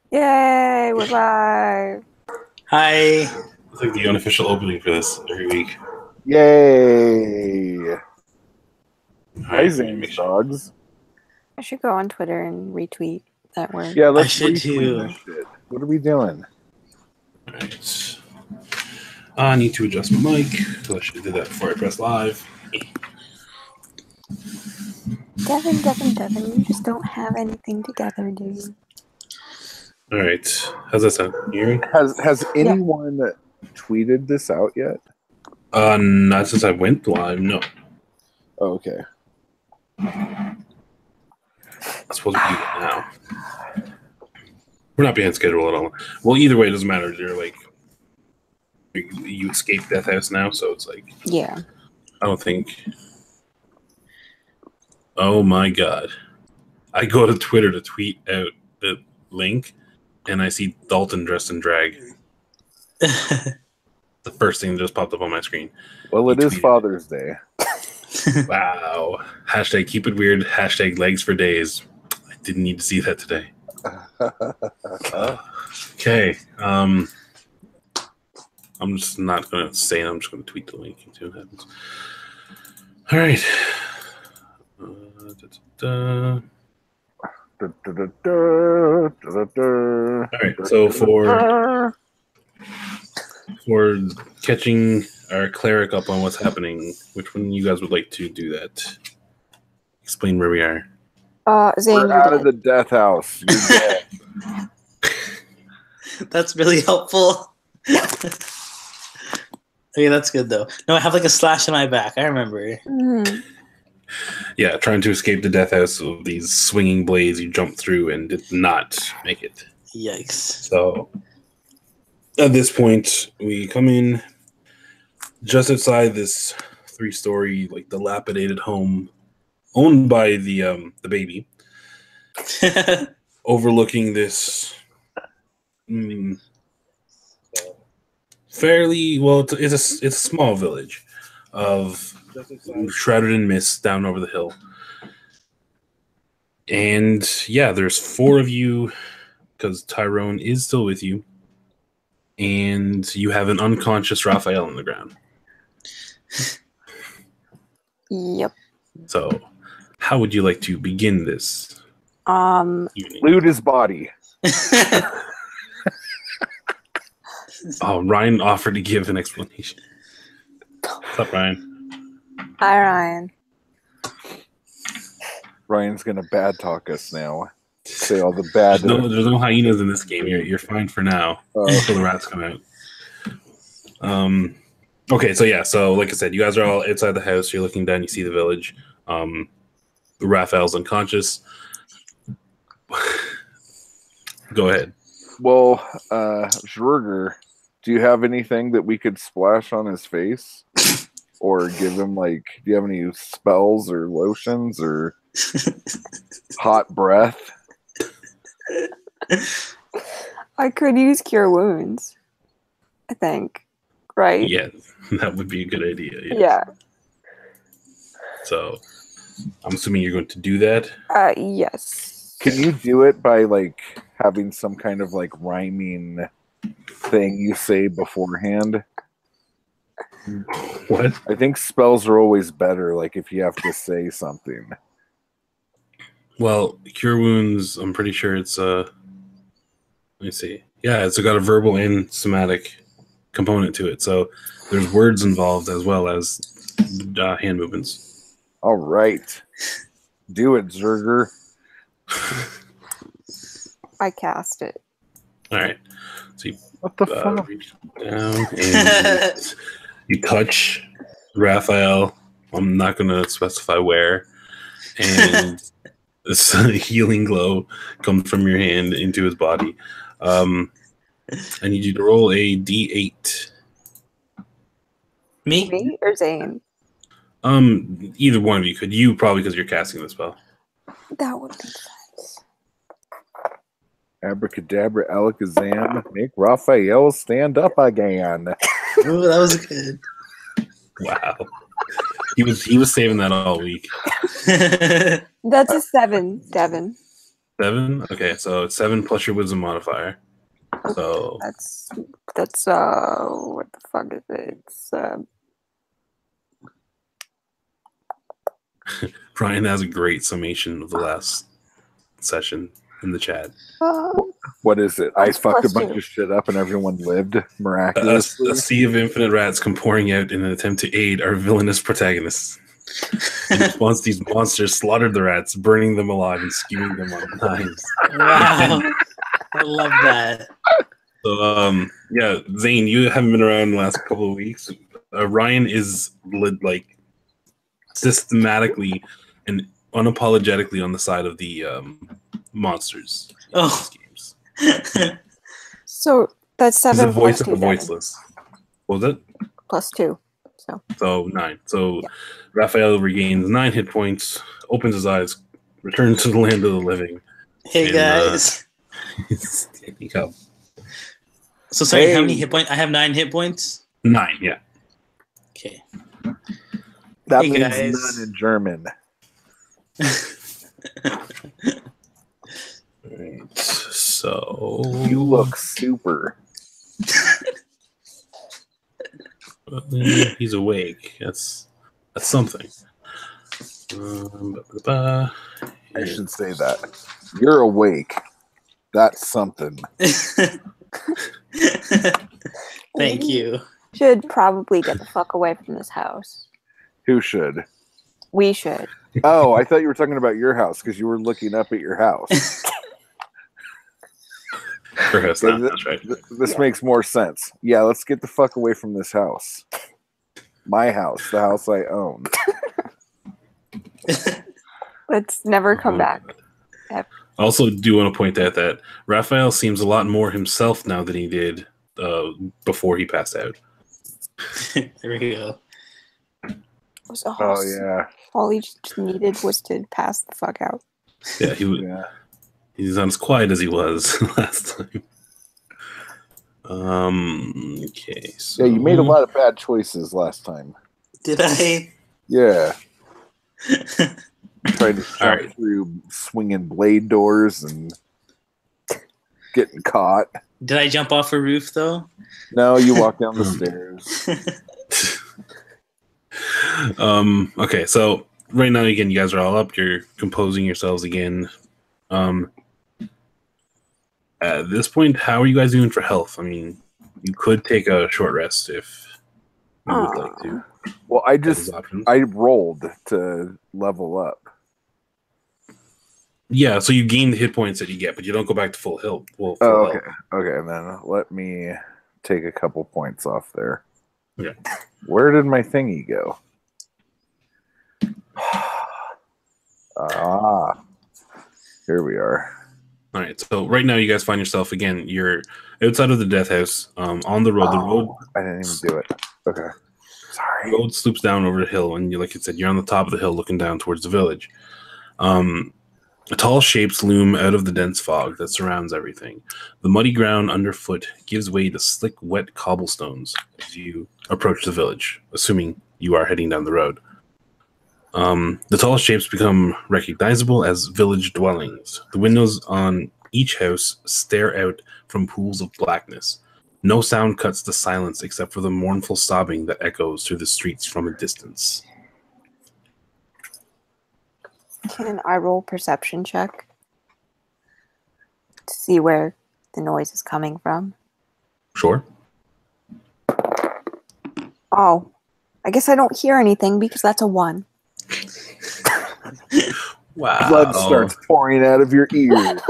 Yay, we're live. Hi. It's like the unofficial opening for this every week. Yay! Rising Make sure. dogs. I should go on Twitter and retweet that word. Yeah, let's should retweet too. this shit. What are we doing? Alright. I need to adjust my mic. I should have did that before I press live. Devin, you just don't have anything together, dude. Alright. How's that sound? You hear me? Has anyone tweeted this out yet? Not since I went live, no. Oh, okay. I'm supposed to be it now. We're not behind schedule at all. Well, either way, it doesn't matter. You're like, you escape Death House now, so it's like, Yeah. I don't think. Oh my god. I go to Twitter to tweet out the link, and I see Dalton dressed in drag. The first thing that just popped up on my screen. Well, it is Father's Day. Wow. Hashtag keep it weird. Hashtag legs for days. I didn't need to see that today. Okay. I'm just not going to say it. I'm just going to tweet the link and see what happens. All right. All right. So for catching our cleric up on what's happening, which one you guys would like to do that? Explain where we are. Zane, We're you're out dead. of the Death House. You're dead. That's really helpful. Okay, that's good though. No, I have like a slash in my back. I remember. Mhm. Yeah, trying to escape the Death House of these swinging blades you jumped through and did not make it. Yikes. So at this point, we come in just outside this 3-story, like dilapidated home owned by the baby, overlooking this fairly well. It's a small village of shrouded in mist down over the hill, and yeah, there's 4 of you because Tyrone is still with you, and you have an unconscious Raphael on the ground. Yep. So, how would you like to begin this evening? Loot his body. Oh, Ryan offered to give an explanation. What's up, Ryan? Hi, Ryan. Ryan's gonna bad talk us now. Say all the bad. There's no hyenas in this game. You're fine for now until the rats come out. Okay, so yeah, so like I said, you guys are all outside the house. You're looking down. You see the village. Raphael's unconscious. Go ahead. Well, Schwerger, do you have anything that we could splash on his face? Or give him, like, do you have any spells or lotions or hot breath? I could use cure wounds, I think. Right? Yeah, that would be a good idea. Yeah. So, I'm assuming you're going to do that. Yes. Can you do it by, like, having some kind of, like, rhyming thing you say beforehand? What? I think spells are always better, like, if you have to say something. Well, cure wounds. I'm pretty sure it's let me see. Yeah, it's got a verbal and somatic component to it. So there's words involved as well as hand movements. All right. Do it, Zerger. I cast it. All right. So you What the fuck? reach down and you touch Raphael. I'm not going to specify where. And this healing glow comes from your hand into his body. I need you to roll a d8. Me? Me or Zane? Either one of you could. You probably because you're casting the spell. That would make sense. Abracadabra, alakazam, make Raphael stand up again. Ooh, that was good. Wow. He was saving that all week. That's a 7, Devin. 7? Okay, so it's 7 plus your wisdom modifier. So That's what the fuck is it? It's Brian has a great summation of the last session in the chat. What is it? I That's fucked a plus bunch 2. of shit up and everyone lived A miraculously. sea of infinite rats come pouring out in an attempt to aid our villainous protagonists. In response, these monsters slaughtered the rats, burning them alive and skewing them on knives. Wow. I love that. So, yeah, Zane, you haven't been around the last couple of weeks. Ryan is like systematically and unapologetically on the side of the monsters in Oh. these games. So that's He's 7 the voice plus of the 2, voiceless. What was it? plus 2. So 9. So Raphael regains 9 hit points, opens his eyes, returns to the land of the living. Hey, And, guys. He's standing up. So, sorry, how Hey. many hit points? I have 9 hit points? 9, yeah. Okay. That Hey, means guys. none in German. Alright, so You look super. he's awake. That's something. I should say that. You're awake. That's something. Thank you. Should probably get the fuck away from this house. Who should? We should. Oh, I thought you were talking about your house because you were looking up at your house. Perhaps not, that's right. This makes more sense. Yeah, let's get the fuck away from this house. My house, the house I own. Let's never come back. I also do want to point out that Raphael seems a lot more himself now than he did before he passed out. There we go. It was a Oh house. yeah, All he just needed was to pass the fuck out. Yeah, yeah. he's not as quiet as he was last time. Okay, so Yeah, you made a lot of bad choices last time. Did I? Yeah. Trying to jump right. through swinging blade doors and getting caught. Did I jump off a roof, though? No, you walk down the stairs. Okay, so right now again, you guys are all up. You're composing yourselves again. At this point, how are you guys doing for health? I mean, you could take a short rest if you would like to. Well, I Those options. rolled to level up. Yeah, so you gain the hit points that you get, but you don't go back to full health. Well, full Oh, health. okay. Okay, then let me take a couple points off there. Okay. Where did my thingy go? Here we are. All right, so right now you guys find yourself again. You're outside of the death house, on the road. The road, I didn't even do it. Okay. Sorry. road slopes down over the hill, and you, like I said, you're on the top of the hill looking down towards the village. Tall shapes loom out of the dense fog that surrounds everything. The muddy ground underfoot gives way to slick, wet cobblestones as you approach the village, assuming you are heading down the road. The tall shapes become recognizable as village dwellings. The windows on each house stare out from pools of blackness. No sound cuts the silence except for the mournful sobbing that echoes through the streets from a distance. Can I roll perception check to see where the noise is coming from? Sure. Oh, I guess I don't hear anything because that's a 1. Wow. Blood starts pouring out of your ears.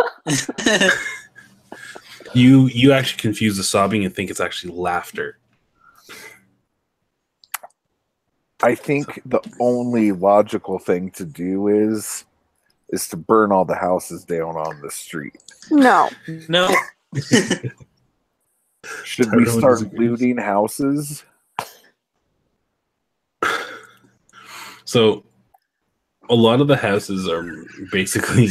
You actually confuse the sobbing and think it's actually laughter. I think the only logical thing to do is to burn all the houses down on the street. No. No. Should we Everyone start disagrees. looting houses? So a lot of the houses are basically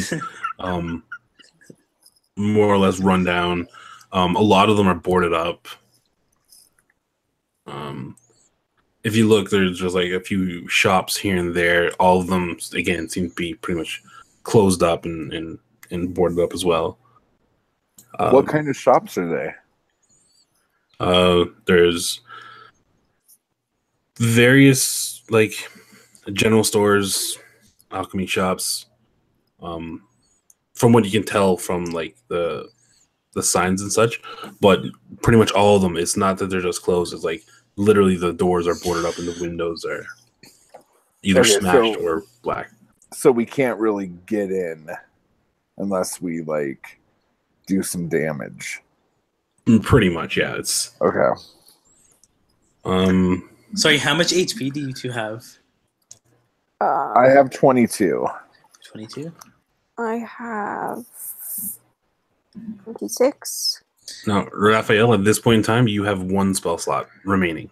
more or less run down. A lot of them are boarded up. If you look, there's just like a few shops here and there. All of them, again, seem to be pretty much closed up and and boarded up as well. What kind of shops are they? There's various like general stores, alchemy shops. From what you can tell from like the signs and such, but pretty much all of them, it's not that they're just closed. It's like literally the doors are boarded up and the windows are either smashed or black. So we can't really get in unless we like do some damage. Pretty much, yeah. It's okay. Sorry, how much HP do you two have? I have 22. 22? I have 26. Now, Raphael, at this point in time, you have 1 spell slot remaining.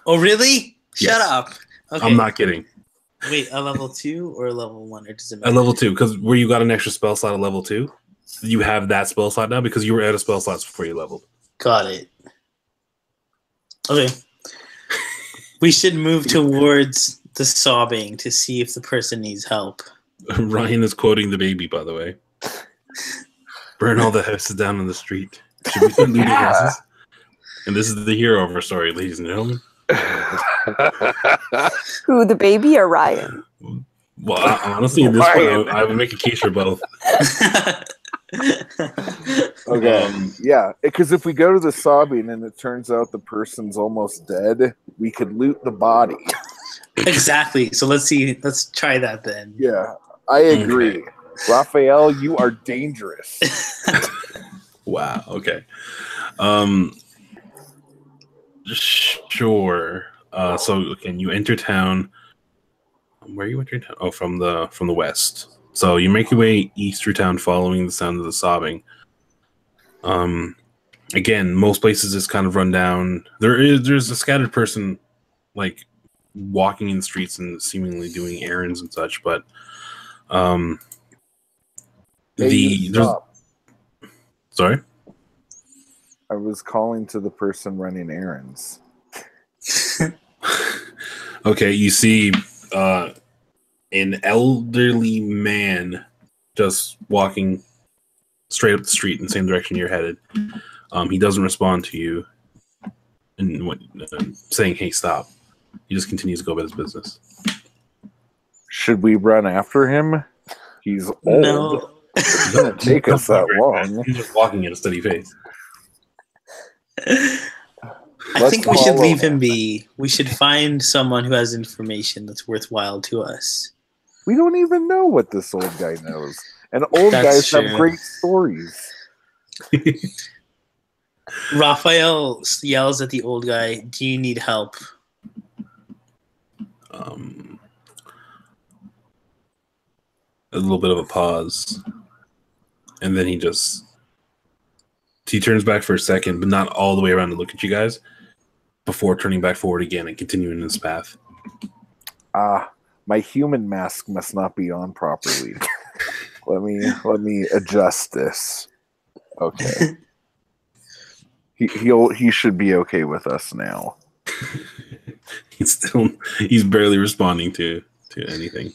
Oh, really? Yes. Shut up. Okay. I'm not kidding. Wait, a level 2 or a level 1? Or does it At matter? level 2, because where you got an extra spell slot at level 2, you have that spell slot now because you were out of spell slots before you leveled. Got it. Okay. We should move towards the sobbing to see if the person needs help. Ryan is quoting the baby, by the way. Burn all the houses down on the street. Should we start looting houses? And this is the hero of our story, ladies and gentlemen. Who, the baby or Ryan? Well, honestly, at this point, I would make a case for both. Okay. Yeah, because if we go to the sobbing and it turns out the person's almost dead, we could loot the body. Exactly. So let's see. Let's try that then. Yeah, I agree. Okay. Raphael, you are dangerous. Wow. Okay. Sure. So can you enter town? Where are you entering town? Oh, from the west. So you make your way east through town, following the sound of the sobbing. Again, most places is kind of run down. There's a scattered person, like walking in the streets and seemingly doing errands and such, but sorry. I was calling to the person running errands. Okay, you see an elderly man just walking straight up the street in the same direction you're headed. He doesn't respond to you and saying, "Hey, stop." He just continues to go about his business. Should we run after him? He's old. No. It's going to take us that long. He's just walking at a steady pace. I think we should leave him be. We should find someone who has information that's worthwhile to us. We don't even know what this old guy knows. And old guys have great stories. Raphael yells at the old guy, "Do you need help?" A little bit of a pause. And then he turns back for a second, but not all the way around to look at you guys, before turning back forward again and continuing his path. My human mask must not be on properly. Let me adjust this. Okay. He should be okay with us now. He's barely responding to anything.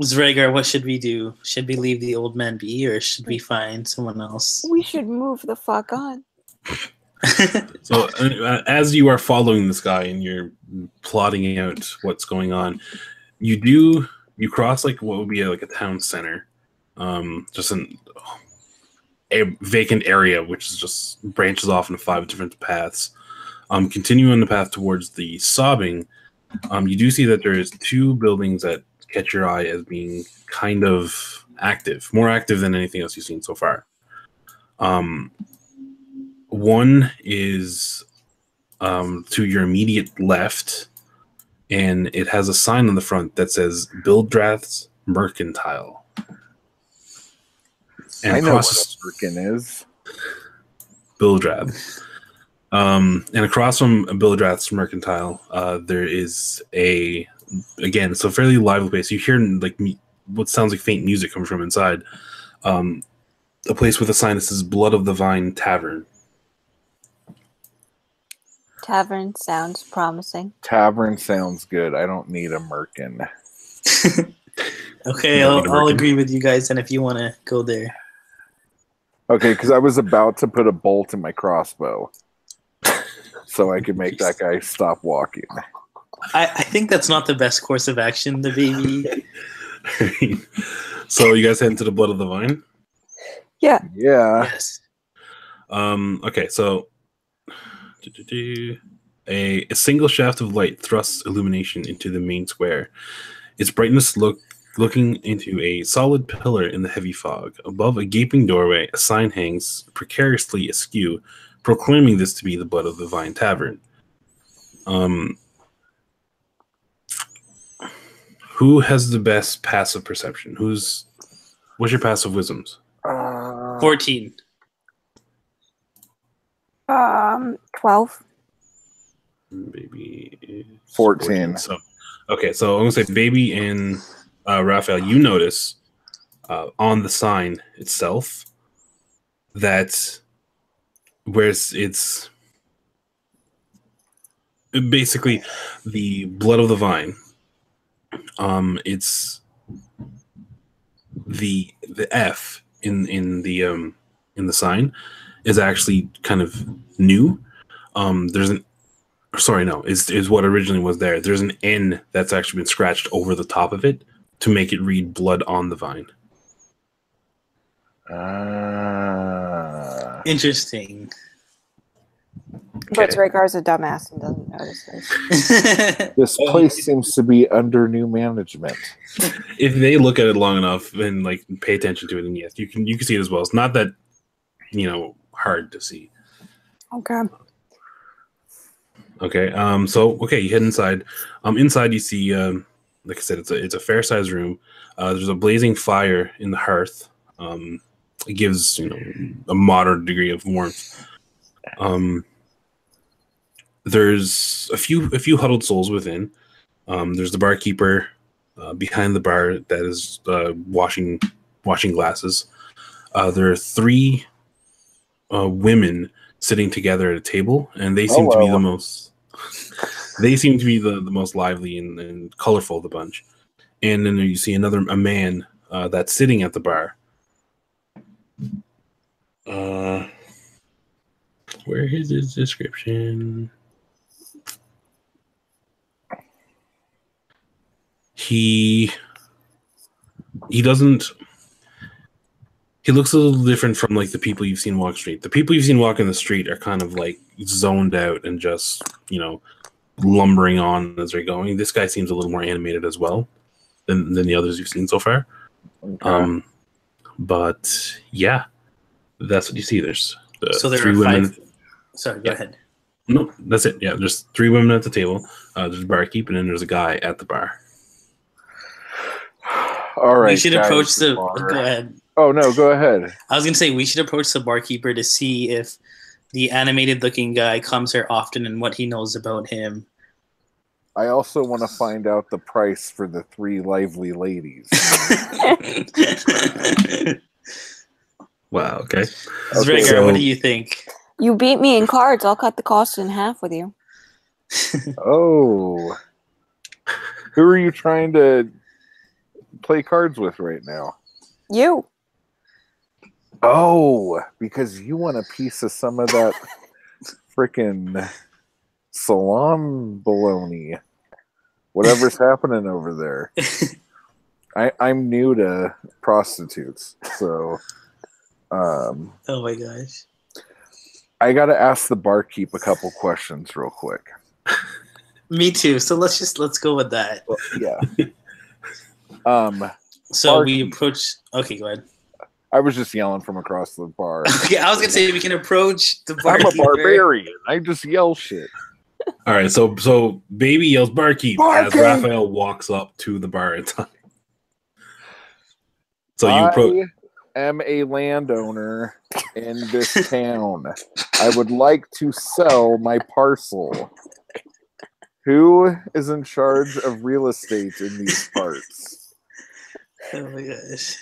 Zregar, what should we do? Should we leave the old man be, or should we find someone else? We should move the fuck on. So as you are following this guy and you're plotting out what's going on, you cross like what would be like a town center, just a vacant area which is just branches off into 5 different paths. Continuing the path towards the sobbing, you do see that there is 2 buildings that catch your eye as being kind of active, more active than anything else you've seen so far. One is to your immediate left, and it has a sign on the front that says Bildrad's Mercantile. And I know what a Merkin is. Bildrad. And across from Bildrad's Mercantile, there is again, it's a fairly lively place. You hear like what sounds like faint music coming from inside. A place with a sign that says Blood of the Vine Tavern. Tavern sounds promising. Tavern sounds good. I don't need a merkin. Okay, You want me to I'll work in? agree with you guys then if you want to go there. Okay, because I was about to put a bolt in my crossbow, so I could make that guy stop walking. I think that's not the best course of action, the baby. So you guys head into the blood of the vine. Yeah. Yeah. Yes. Okay, so a single shaft of light thrusts illumination into the main square. Its brightness looking into a solid pillar in the heavy fog. Above a gaping doorway, a sign hangs precariously askew, proclaiming this to be the Blood of the Vine Tavern. Who has the best passive perception? What's your passive wisdoms? 14. 12. Baby is 14. So, okay, so I'm gonna say Baby and Raphael. You notice on the sign itself that where it's basically the blood of the vine. It's the F in the sign is actually kind of new. There's an sorry, no, is what originally was there. There's an N that's actually been scratched over the top of it to make it read blood on the vine. Interesting. But Rhaegar's a dumbass and doesn't notice this. This place seems to be under new management. If they look at it long enough and like pay attention to it, then yes, you can see it as well. It's not that hard to see. Okay. Okay. So you head inside. Inside you see, like I said, it's a fair sized room. There's a blazing fire in the hearth. It gives a moderate degree of warmth. There's a few huddled souls within. There's the barkeeper behind the bar that is washing glasses. There are 3 women sitting together at a table, and they seem to be the most. They seem to be the most lively and colorful of the bunch. And then you see a man that's sitting at the bar. Where is his description? He doesn't. He looks a little different from like the people you've seen walk street. The people you've seen walking the street are kind of like zoned out and just lumbering on as they're going. This guy seems a little more animated as well than the others you've seen so far. Okay. But yeah, that's what you see. There's So there 3 are women. 5. Sorry, go ahead. No, that's it. Yeah, there's 3 women at the table. There's a barkeep, and then there's a guy at the bar. All right. We should guys, approach the. bar. Go ahead. Oh no, go ahead. I was gonna say we should approach the barkeeper to see if the animated-looking guy comes here often and what he knows about him. I also want to find out the price for the 3 lively ladies. Wow. Okay. Rhaegar, so- what do you think? You beat me in cards. I'll cut the cost in half with you. Oh. Who are you trying to play cards with right now? You. Oh, because you want a piece of some of that freaking salon bologna. Whatever's happening over there. I'm new to prostitutes, so Oh my gosh. I gotta ask the barkeep a couple questions real quick. Me too. So let's go with that. Well, yeah. So we barkeep. approach. Okay, go ahead. I was just yelling from across the bar. Okay, I was gonna say we can approach the I'm barkeeper. a barbarian. I just yell shit. All right. So Baby yells barkeep as Barkeep! Raphael walks up to the bar at time. So you approach. I am a landowner in this town. I would like to sell my parcel. Who is in charge of real estate in these parts? Oh my gosh.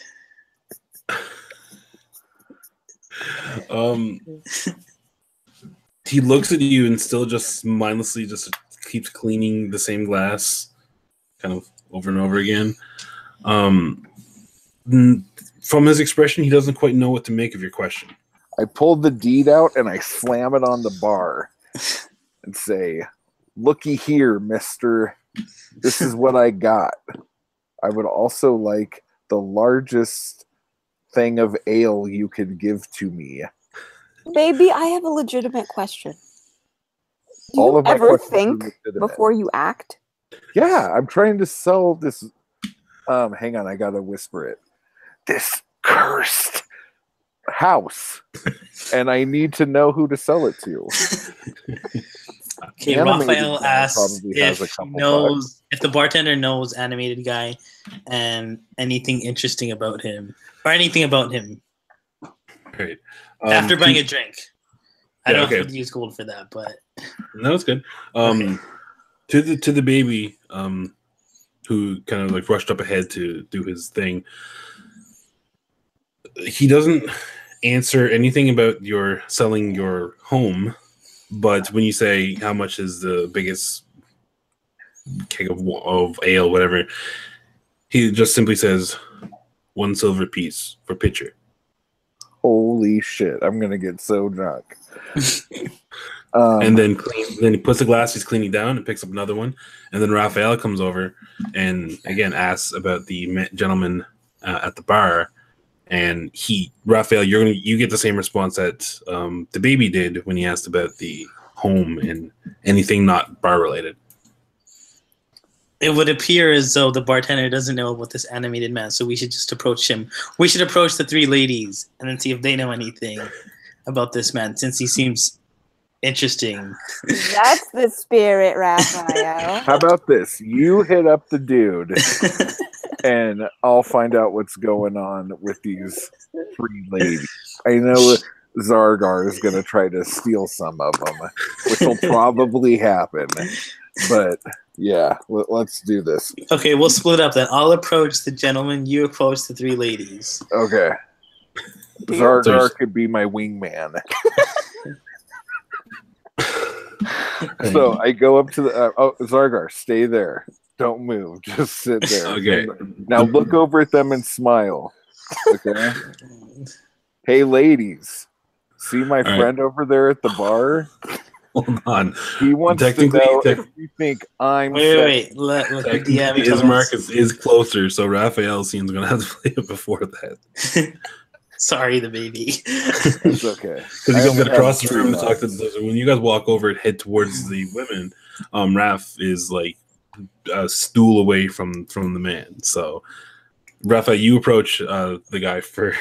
He looks at you and still just mindlessly just keeps cleaning the same glass kind of over and over again. From his expression, he doesn't quite know what to make of your question. I pulled the deed out and I slam it on the bar and say, "Looky here, mister. This is what I got. I would also like the largest thing of ale you could give to me." Baby, I have a legitimate question. Do All you of my ever questions are think legitimate. before you act? Yeah, I'm trying to sell this. Hang on, I gotta whisper it. This cursed house, and I need to know who to sell it to. Okay, Animated Raphael guy asks probably has a if he couple knows if the bartender knows animated guy and anything interesting about him or anything about him Right. after buying a drink. I Yeah, don't okay. have to use gold for that, but No, it's good. Okay. To the baby, who kind of like rushed up ahead to do his thing. He doesn't answer anything about your selling your home, but when you say how much is the biggest keg of ale, whatever, he just simply says 1 silver piece for pitcher. Holy shit! I'm gonna get so drunk. And then he puts the glass he's cleaning down and picks up another one. And then Raphael comes over and again asks about the gentleman at the bar. And Raphael, you get the same response that the baby did when he asked about the home and anything not bar related. it would appear as though the bartender doesn't know about this animated man, so we should just approach him. We should approach the 3 ladies and then see if they know anything about this man, since he seems interesting. That's the spirit, Raphael. How about this? You hit up the dude, and I'll find out what's going on with these 3 ladies. I know Zargar is going to try to steal some of them, which will probably happen. But yeah, let's do this. Okay, we'll split up then. I'll approach the gentleman, you approach the 3 ladies. Okay. Zargar could be my wingman. So I go up to the Zargar, stay there. Don't move. Just sit there. Okay. Now look over at them and smile. Okay. Hey, ladies. See my friend over there at the bar? Hold on. He wants to know if you think I'm Wait. Let the DM his tell mark us. is closer, so Raphael seems going to have to play it before that. Sorry, the baby. It's okay. Because he comes across the room and talk to when you guys walk over and head towards the women, Raph is like a stool away from the man. So, Raphael, you approach the guy first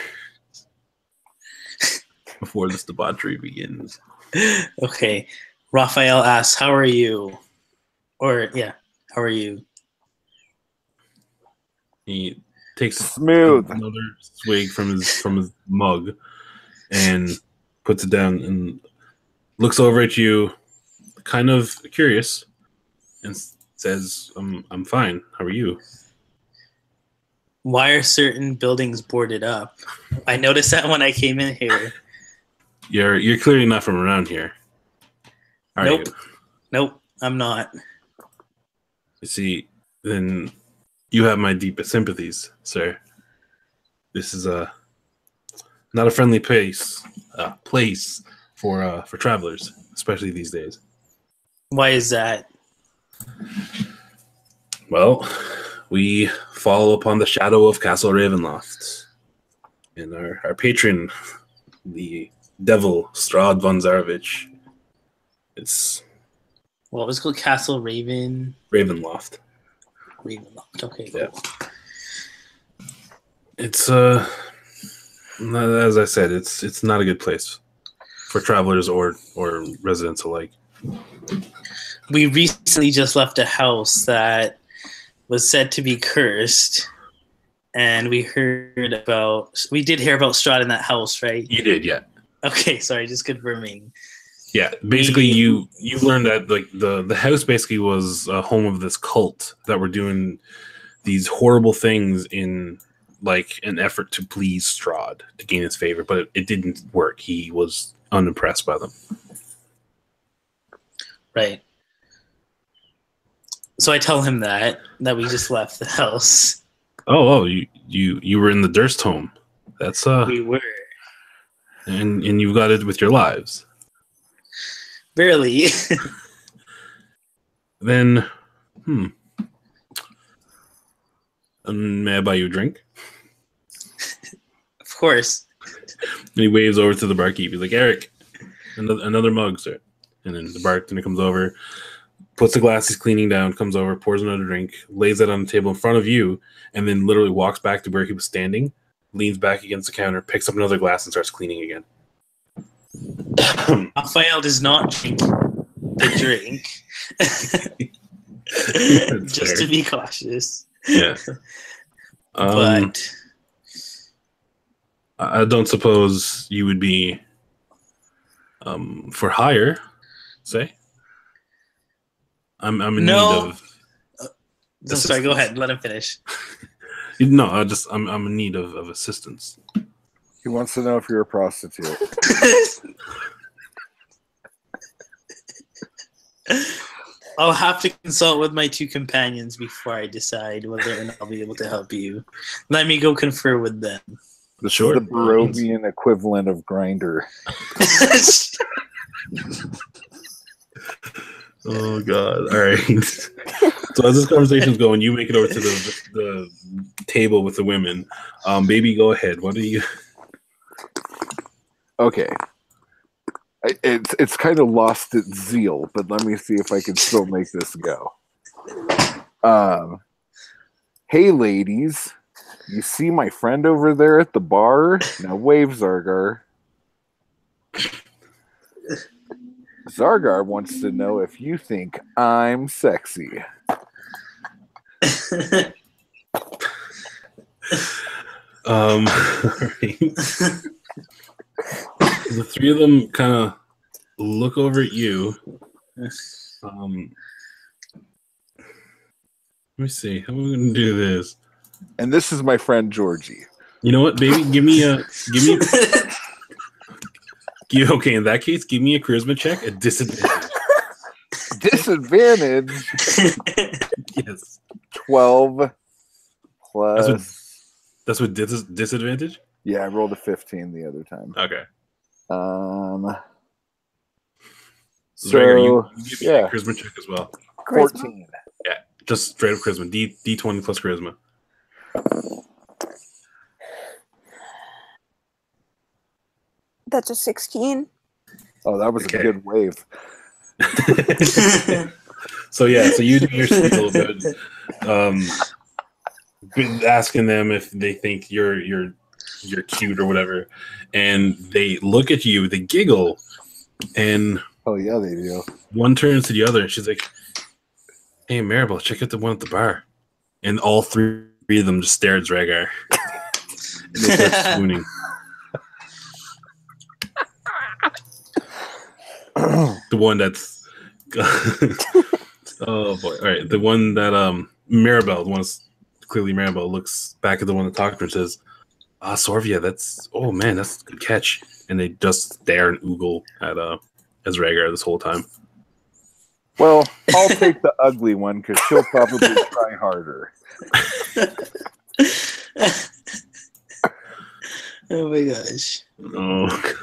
before this debauchery begins. Okay. Raphael asks, how are you? Or, yeah, how are you? He takes Smooth. another swig from his mug and puts it down and looks over at you, kind of curious, and says, I'm fine. How are you? Why are certain buildings boarded up? I noticed that when I came in here. You're clearly not from around here. Are Nope. you? Nope, I'm not. You see, then you have my deepest sympathies, sir. This is not a friendly place for travelers, especially these days. Why is that? Well, we fall upon the shadow of Castle Ravenloft, and our patron, the devil Strahd von Zarovich. It's What was it called? Castle Ravenloft. Okay, cool. Yeah. It's as I said, it's not a good place for travelers or residents alike. We recently just left a house that was said to be cursed, and we did hear about Strahd in that house, right? You did, yeah. Okay, sorry, just confirming. Yeah, basically you learned that like the house basically was a home of this cult that were doing these horrible things in like an effort to please Strahd to gain his favor, but it didn't work. He was unimpressed by them. Right. So I tell him that we just left the house. Oh, you were in the Durst home. That's We were. and you got it with your lives. Barely. Then, may I buy you a drink? Of course. And he waves over to the barkeep. He's like, Eric, another mug, sir. And then the bartender comes over, puts the glass he's cleaning down, comes over, pours another drink, lays it on the table in front of you, and then literally walks back to where he was standing, leans back against the counter, picks up another glass, and starts cleaning again. Raphael does not drink the drink. Just to be cautious. Yeah. But I don't suppose you would be for hire, say? I'm in need of. I'm sorry. Go ahead. Let him finish. No, I'm in need of assistance. He wants to know if you're a prostitute. I'll have to consult with my two companions before I decide whether or not I'll be able to help you. Let me go confer with them. This is the Barovian equivalent of Grindr. Oh God! All right. So as this conversation's going, you make it over to the table with the women. Baby, go ahead. What do you? Okay. It's kind of lost its zeal, but let me see if I can still make this go. Hey, ladies. You see my friend over there at the bar? Now wave, Zargar. Zargar wants to know if you think I'm sexy. The three of them kind of look over at you. Let me see. How am I going to do this? And this is my friend Georgie. You know what, baby? Okay, in that case, give me a charisma check at disadvantage. Disadvantage? Yes. 12 plus... That's what disadvantage? Yeah, I rolled a 15 the other time. Okay. So, you give me a charisma check as well. 14. Yeah, just straight up charisma. D20 plus charisma. That's a 16. Oh, that was a good wave. So you do your spiel, but asking them if they think you're cute or whatever, and they look at you, they giggle, and oh yeah, they do. One turns to the other, and she's like, "Hey, Maribel, check out the one at the bar," and all three of them just stare at Dragar. And they start swooning. The one that's oh boy! All right, the one that Maribel, the one that's clearly Maribel, looks back at the one that talked to her and says, Sorvia, that's a good catch. And they just stare and oogle at Ezragar this whole time. Well, I'll take the ugly one because she'll probably try harder. Oh my gosh. Oh.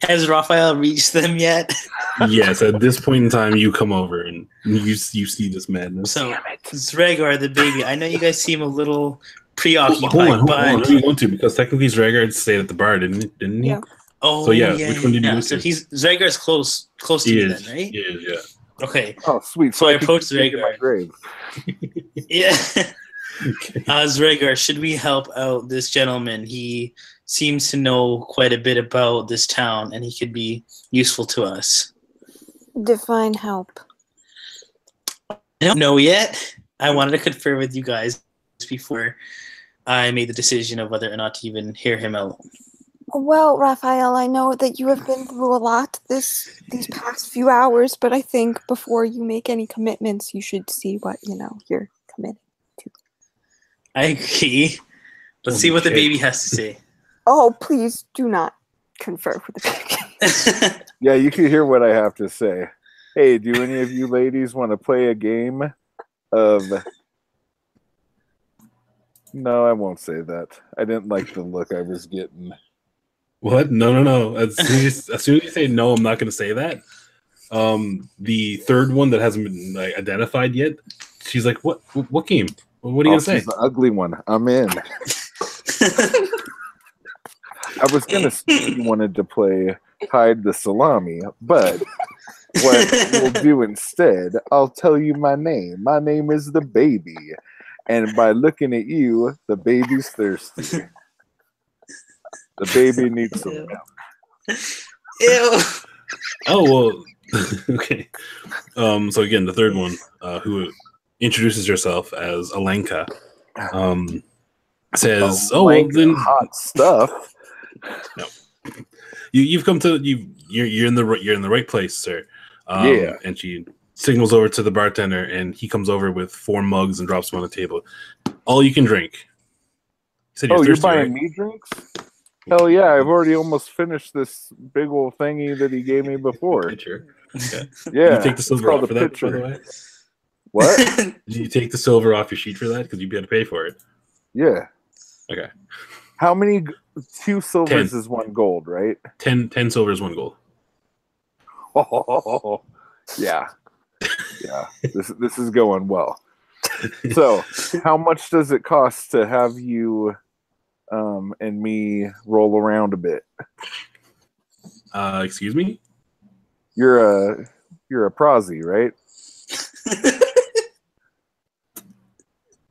Has Raphael reached them yet? Yes, at this point in time, you come over and you see this madness. So, Zragar, the baby, I know you guys seem a little preoccupied, hold on. but... You want to, because technically Zragar stayed at the bar, didn't he? Yeah. Oh, so which one did you So Zragar's close to you then, right? He is, yeah. Okay. Oh, sweet. So I approach Zragar. My grave. Yeah. Okay. Zragar, should we help out this gentleman? He seems to know quite a bit about this town, and he could be useful to us. Define help. I don't know yet. I wanted to confer with you guys before I made the decision of whether or not to even hear him out. Well, Raphael, I know that you have been through a lot these past few hours, but I think before you make any commitments, you should see what, you're committing to. I agree. Let's see what the baby has to say. Oh, please do not confer with the baby. Yeah, you can hear what I have to say. Hey, do any of you ladies want to play a game of No, I won't say that. I didn't like the look I was getting. What? No. As soon as you say no, I'm not going to say that. The third one that hasn't been like, identified yet, she's like, "What game? What are you going to say?" She's the ugly one. I'm in. I was going to say you wanted to play hide the salami, but what we'll do instead, I'll tell you my name. My name is the baby. And by looking at you, the baby's thirsty. The baby needs some milk. Ew. Oh, well, okay. So again, the third one, who introduces herself as Alenka, says, "Oh, well, then hot stuff." No, you've come to you're in the right place, sir. Yeah. And she signals over to the bartender, and he comes over with 4 mugs and drops them on the table. All you can drink. He said, "Oh, you're thirsty, buying right?" me drinks? Hell yeah! I've already almost finished this big old thingy that he gave me before. Pitcher. Okay. Yeah, You take the silver off for that, by the way. What? Did you take the silver off your sheet for that? Because you'd be able to pay for it. Yeah. Okay. How many? 2 silvers 10. is 1 gold, right? 10 silvers, 1 gold. Oh, yeah. Yeah. This is going well. So, how much does it cost to have you and me roll around a bit? Excuse me? You're a prosy, right?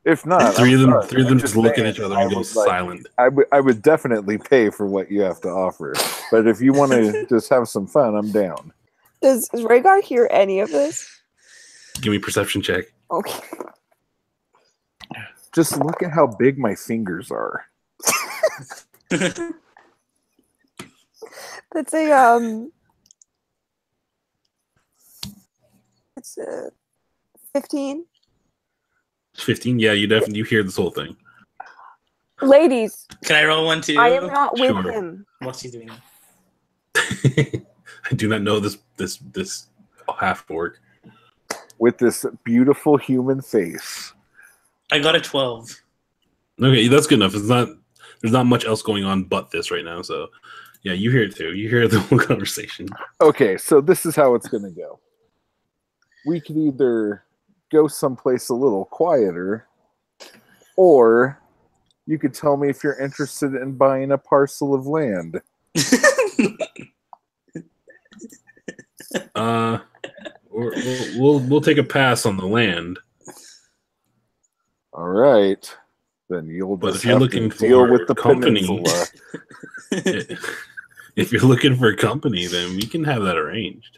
If not, Three of them I'm just look at each other and I go would, like, silent. I would definitely pay for what you have to offer. But if you want to just have some fun, I'm down. Does Rhaegar hear any of this? Give me a perception check. Okay. Just look at how big my fingers are. That's a it's a 15. 15? Yeah, you hear this whole thing. Ladies, Can I roll one too? I am not with Sure. him. While she's doing that. I do not know this half orc. With this beautiful human face. I got a 12. Okay, that's good enough. There's not much else going on but this right now, so yeah, you hear it too. You hear the whole conversation. Okay, so this is how it's going to go. We could either go someplace a little quieter, or you could tell me if you're interested in buying a parcel of land. We'll take a pass on the land. All right. Then you'll But just if you're have looking to deal for with the company, peninsula. if you're looking for company, then we can have that arranged.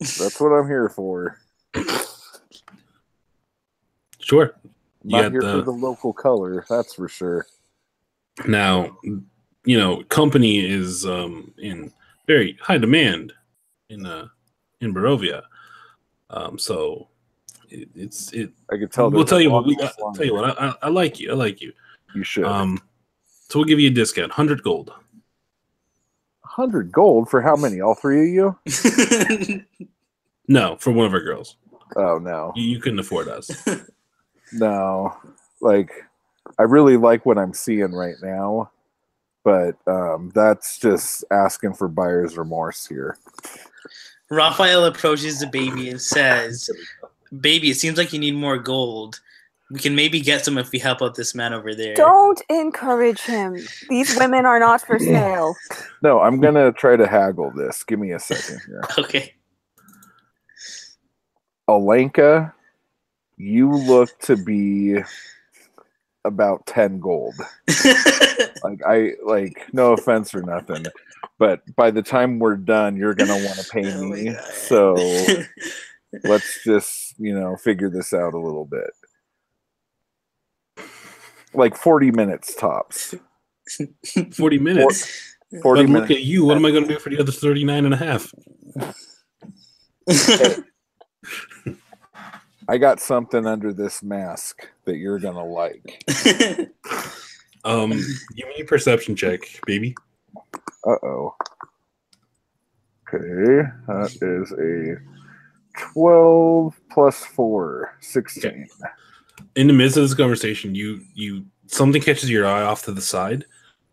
That's what I'm here for. Sure. Not here for the local color, that's for sure. Now, company is in very high demand in Barovia. So it's I could tell. We'll tell you what I like you. I like you. You should. So we'll give you a discount, 100 gold. 100 gold for how many? All 3 of you? No, for one of our girls. Oh no, You couldn't afford us. no. Like, I really like what I'm seeing right now, but that's just asking for buyer's remorse here. Raphael approaches the baby and says, "Baby, it seems like you need more gold. We can maybe get some if we help out this man over there." Don't encourage him. These women are not for sale. No, I'm gonna try to haggle this. Give me a second here. Okay. Alenka, you look to be about 10 gold. No offense or nothing, but by the time we're done, you're gonna want to pay me. So let's just, figure this out a little bit. Like 40 minutes tops. 40 minutes. 40 but minutes. Look at you. What am I going to do for the other 39 and a half? Hey, I got something under this mask that you're gonna like. Give me a perception check, baby. Uh-oh. Okay, that is a 12 plus 4, 16. In the midst of this conversation, you something catches your eye off to the side.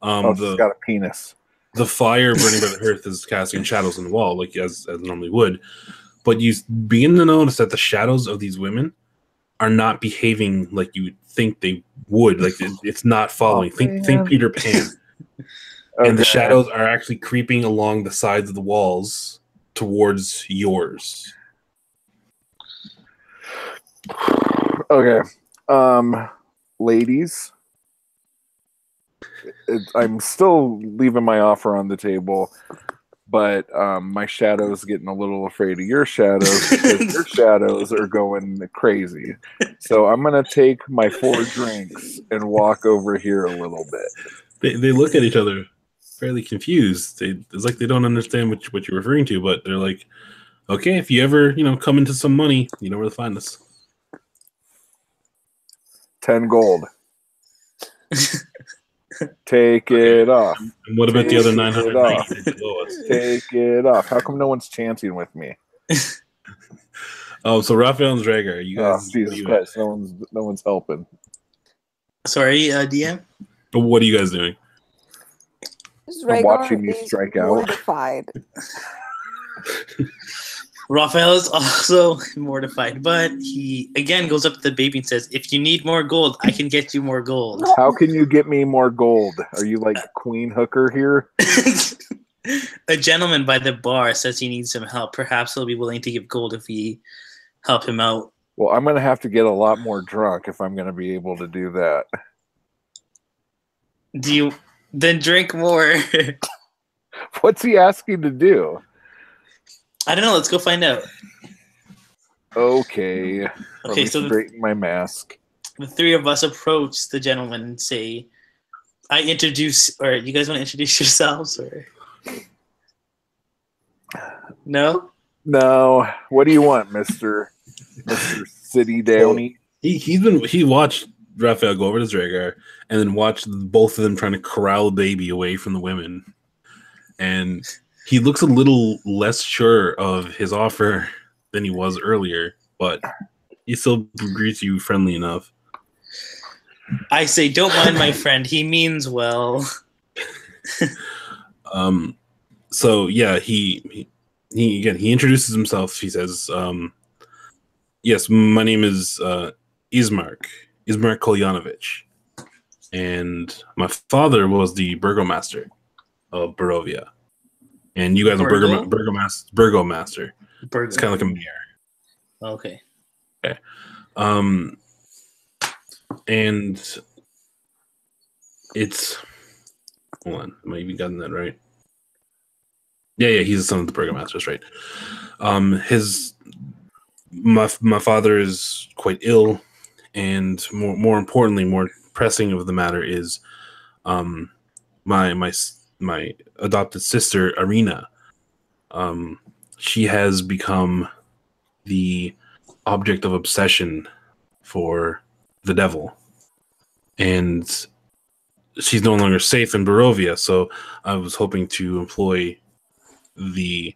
She's got a penis. The fire burning by the hearth is casting shadows on the wall, like as it normally would. But you begin to notice that the shadows of these women are not behaving like you would think they would. Like it's not following. Think Peter Pan. And the shadows are actually creeping along the sides of the walls towards yours. Okay. Ladies, I'm still leaving my offer on the table, but my shadow's getting a little afraid of your shadows because your shadows are going crazy. So I'm going to take my 4 drinks and walk over here a little bit. They look at each other fairly confused. It's like they don't understand what you're referring to, but they're like, okay, if you ever, come into some money, you know where to find us. 10 gold. Take it off. And what about the other 900 below us? Take it off. How come no one's chanting with me? Oh, so Raphael and Dragar, you guys. Oh, Jesus Christ, no one's helping. Sorry, DM. What are you guys doing? I'm watching you strike out. Mortified. Raphael is also mortified, but he again goes up to the baby and says, "If you need more gold, I can get you more gold." How can you get me more gold? Are you like Queen Hooker here? A gentleman by the bar says he needs some help. Perhaps he'll be willing to give gold if we help him out. Well, I'm going to have to get a lot more drunk if I'm going to be able to do that. Then drink more? What's he asking to do? I don't know. Let's go find out. Okay. Let me so straighten my mask. The 3 of us approach the gentleman and say, or you guys want to introduce yourselves, or no? No. What do you want, Mr. City Downey? He watched Raphael go over to Dragar and then watched both of them trying to corral a baby away from the women. And he looks a little less sure of his offer than he was earlier, but he still greets you friendly enough. I say, don't mind my friend. He means well. So yeah, he introduces himself. He says, yes, my name is Ismark Kolyanovich, and my father was the burgomaster of Barovia. And you guys are burgomaster. It's kind of like a mayor. Okay. And it's, hold on, am I even gotten that right? Yeah, he's the son of the burgomaster, right? My father is quite ill, and more importantly, more pressing of the matter is, my adopted sister Arena. She has become the object of obsession for the devil, and she's no longer safe in Barovia. So I was hoping to employ the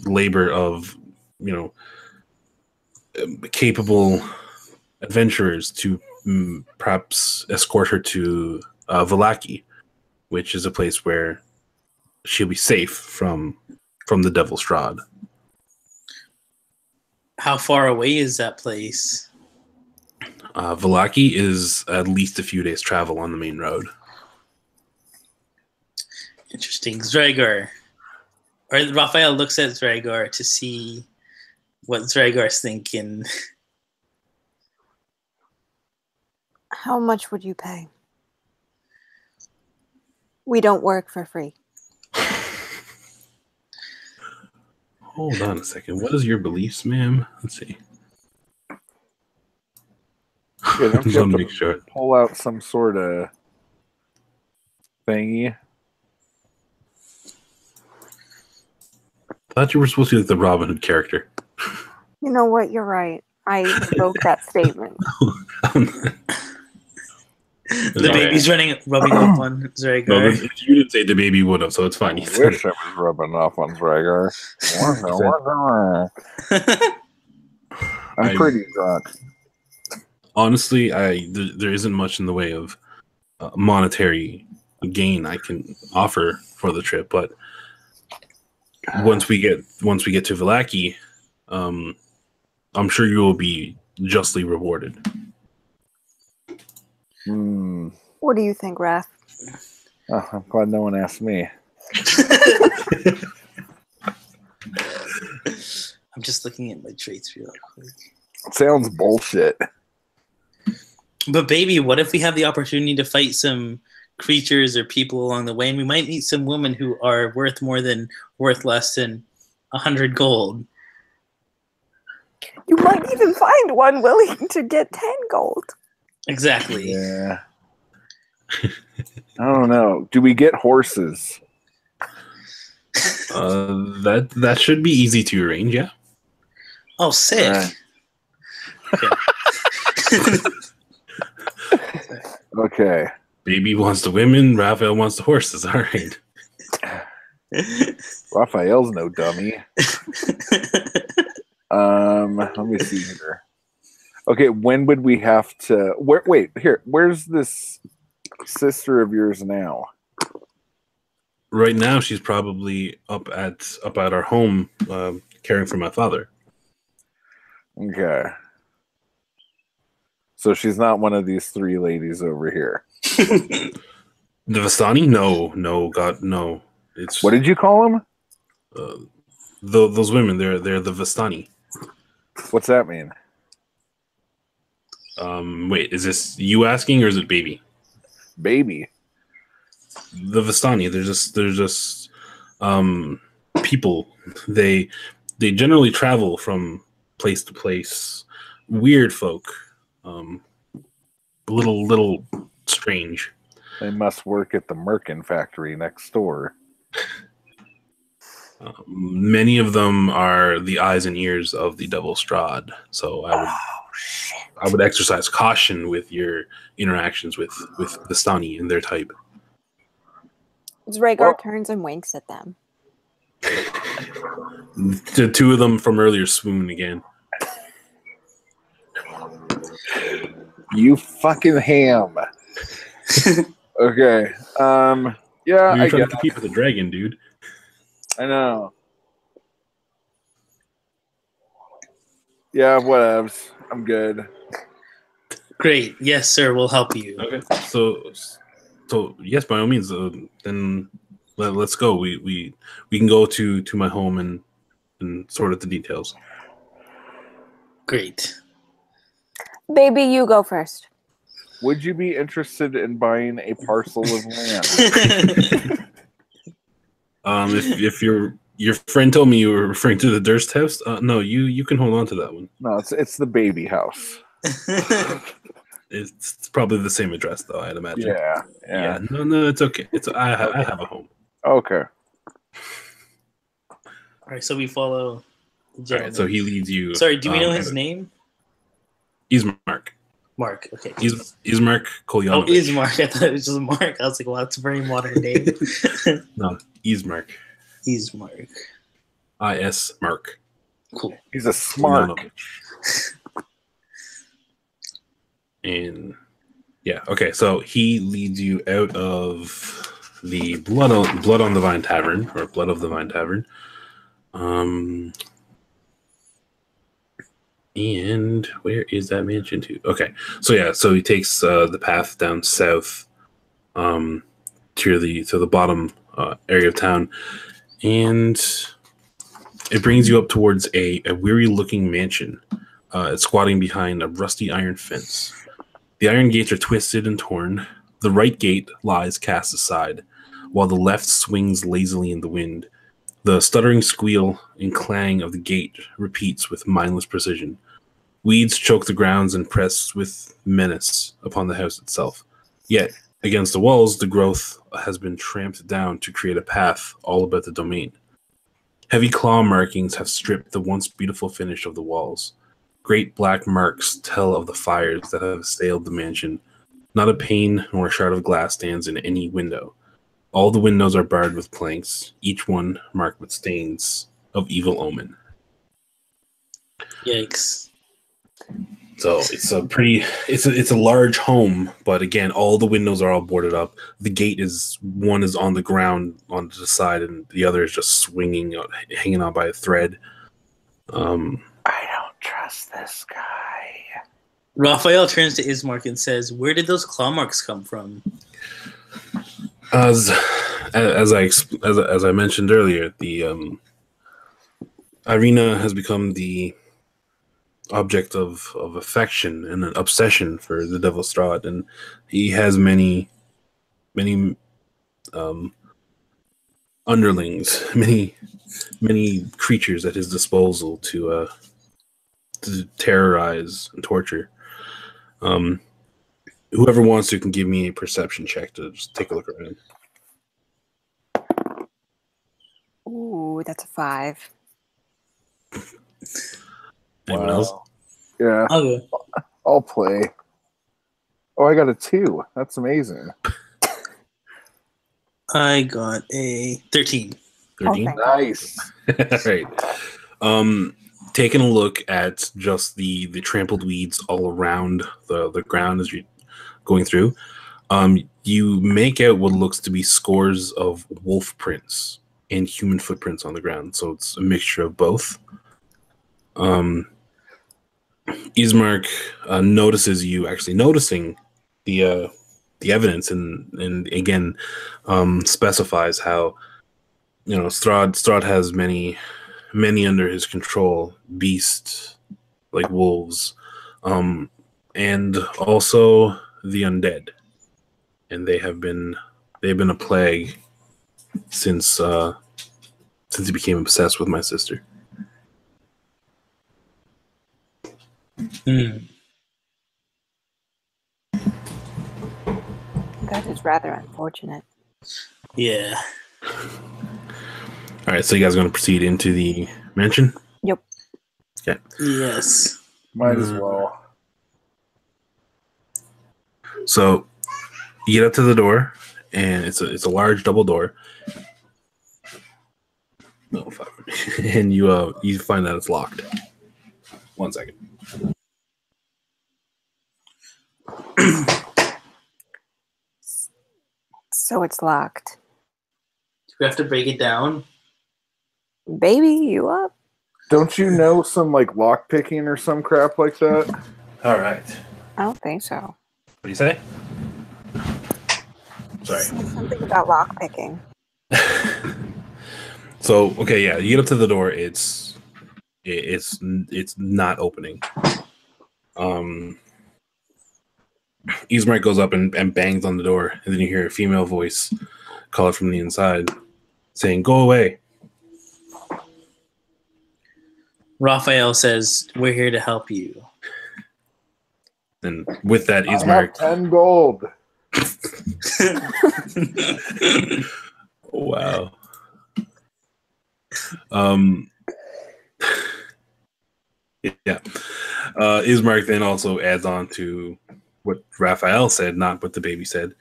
labor of capable adventurers to perhaps escort her to Vallaki, which is a place where she'll be safe from the Devil Strahd. How far away is that place? Vallaki is at least a few days' travel on the main road. Interesting. Dragar. Or Raphael looks at Dragar to see what Dragar's thinking. How much would you pay? We don't work for free. Hold on a second. What is your beliefs, ma'am? Let's see. Yeah, don't you have to make sure. Pull out some sort of thingy? I thought you were supposed to be like the Robin Hood character. You know what? You're right. I revoke that statement. The baby's rubbing off on Dragar. No, you didn't say the baby would have, so it's fine. I wish I was rubbing off on Dragar. I'm pretty drunk. Honestly, there isn't much in the way of monetary gain I can offer for the trip, but once we get to Vallaki, I'm sure you will be justly rewarded. What do you think, Raph? Oh, I'm glad no one asked me. I'm just looking at my traits real quick. Sounds bullshit. But baby, what if we have the opportunity to fight some creatures or people along the way, and we might meet some women who are worth less than 100 gold? You might even find one willing to get 10 gold. Exactly. Yeah. I don't know. Do we get horses? That should be easy to arrange, yeah. Oh, sick. Okay. Okay. Baby wants the women, Raphael wants the horses. All right. Raphael's no dummy. Let me see here. Okay, when would we have to? Wait, here. Where's this sister of yours now? Right now, she's probably up at our home, caring for my father. Okay. So she's not one of these three ladies over here. The Vistani? No, God, no. It's What did you call them? those women. They're the Vistani. What's that mean? Wait, is this you asking or is it baby? Baby. The Vistani. They're just people. They generally travel from place to place. Weird folk. Little strange. They must work at the Merkin factory next door. Many of them are the eyes and ears of the devil Strahd. So I would exercise caution with your interactions with Vistani and their type. Rhaegar turns and winks at them. The two of them from earlier swoon again. You fucking ham. Okay. Yeah, You're I trying to get compete with a dragon, dude. I know. Yeah, whatevs. I'm good. Great. Yes, sir. We'll help you. Okay. So yes, by all means. Then let's go. We can go to my home and sort out the details. Great. Baby, you go first. Would you be interested in buying a parcel of land? If your friend told me you were referring to the Durst House, no, you can hold on to that one. No, it's the baby house. It's probably the same address, though, I'd imagine. Yeah. No, it's okay. I have a home. Okay. All right, so we follow the All right, so he leads you. Sorry, do we know his name? Ismark. Mark. Okay. Ismark Kolyanovich. Oh, Ismark. I thought it was just Mark. I was like, well, that's a very modern name. No, Ismark. Ismark. I.S. Mark. Cool. He's a smart. And yeah, okay. So he leads you out of the Blood on the Vine Tavern, or Blood of the Vine Tavern. And where is that mansion to? Okay, so he takes the path down south, to the bottom area of town, and it brings you up towards a weary-looking mansion. It's squatting behind a rusty iron fence. The iron gates are twisted and torn. The right gate lies cast aside, while the left swings lazily in the wind. The stuttering squeal and clang of the gate repeats with mindless precision. Weeds choke the grounds and press with menace upon the house itself. Yet, against the walls, the growth has been tramped down to create a path all about the domain. Heavy claw markings have stripped the once beautiful finish of the walls. Great black marks tell of the fires that have assailed the mansion. Not a pane nor a shard of glass stands in any window. All the windows are barred with planks, each one marked with stains of evil omen. Yikes. So it's a large home, but again, all the windows are all boarded up. The gate is on the ground on the side, and the other is just swinging, hanging on by a thread. I don't trust this guy. Raphael turns to Ismark and says, "Where did those claw marks come from?" As I mentioned earlier, the Irina has become the object of affection and an obsession for the Devil Strahd, and he has many underlings, many creatures at his disposal to terrorize and torture. Whoever wants to can give me a perception check to just take a look around. Ooh, that's a 5. Anyone else? Yeah, Okay. I'll play. Oh, I got a 2. That's amazing. I got a 13. 13? Okay. Nice. All right. Taking a look at just the trampled weeds all around the ground as you're going through, you make out what looks to be scores of wolf prints and human footprints on the ground. So it's a mixture of both. Ismark notices you actually noticing the evidence, and again specifies how Strahd has many under his control, beasts like wolves, and also the undead, and they've been a plague since he became obsessed with my sister. That is rather unfortunate. Yeah. All right, so you guys are going to proceed into the mansion? Yep. Okay. Yes. Might as well. So you get up to the door, and it's a large double door. No, fuck. And you find that it's locked. 1 second. So it's locked. Do we have to break it down? Baby, you up? Don't you know some like lock picking or some crap like that? All right. I don't think so. What do you say? Sorry. Something about lock picking. So okay, yeah, you get up to the door. It's not opening. Ismark goes up and bangs on the door, and then you hear a female voice call it from the inside, saying, "Go away." Raphael says, "We're here to help you." And with that, I have Ismark. 10 gold. Wow. Yeah. Ismark then also adds on to what Raphael said, not what the baby said.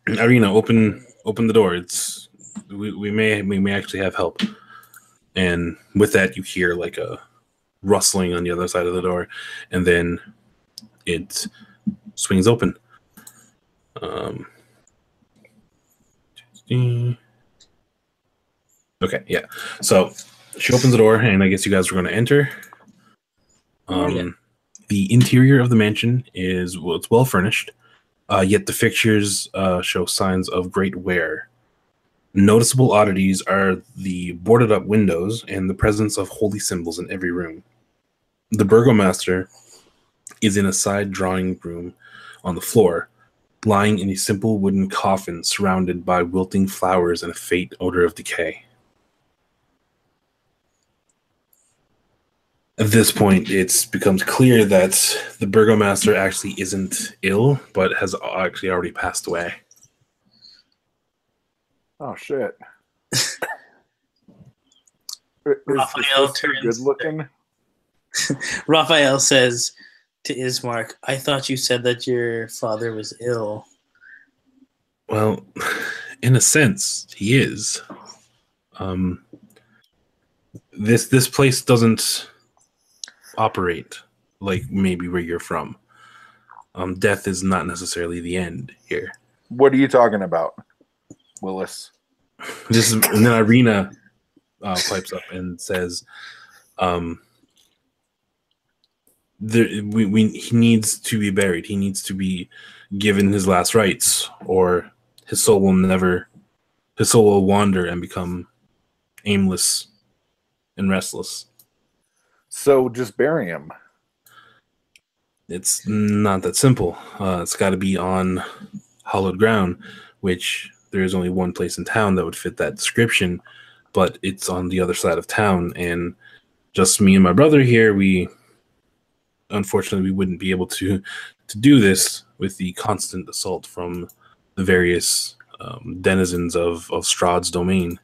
Irina, open the door. We may actually have help. And with that, you hear like a rustling on the other side of the door, and then it swings open. Okay, yeah. So she opens the door, and I guess you guys were going to enter. Yeah. The interior of the mansion it's well furnished, yet the fixtures show signs of great wear. Noticeable oddities are the boarded up windows and the presence of holy symbols in every room. The burgomaster is in a side drawing room on the floor, lying in a simple wooden coffin surrounded by wilting flowers and a faint odor of decay. At this point, it becomes clear that the burgomaster actually isn't ill, but has actually already passed away. Oh shit! Raphael Is turns. good looking. Raphael says to Ismark, "I thought you said that your father was ill." Well, in a sense, he is. This place doesn't operate like maybe where you're from. Death is not necessarily the end here. What are you talking about, Willis? And then Irina pipes up and says, he needs to be buried. He needs to be given his last rites, or his soul will wander and become aimless and restless. So just bury him. It's not that simple. It's got to be on hallowed ground, which there is only one place in town that would fit that description, but it's on the other side of town, and just me and my brother here, unfortunately we wouldn't be able to do this with the constant assault from the various denizens of Strahd's domain.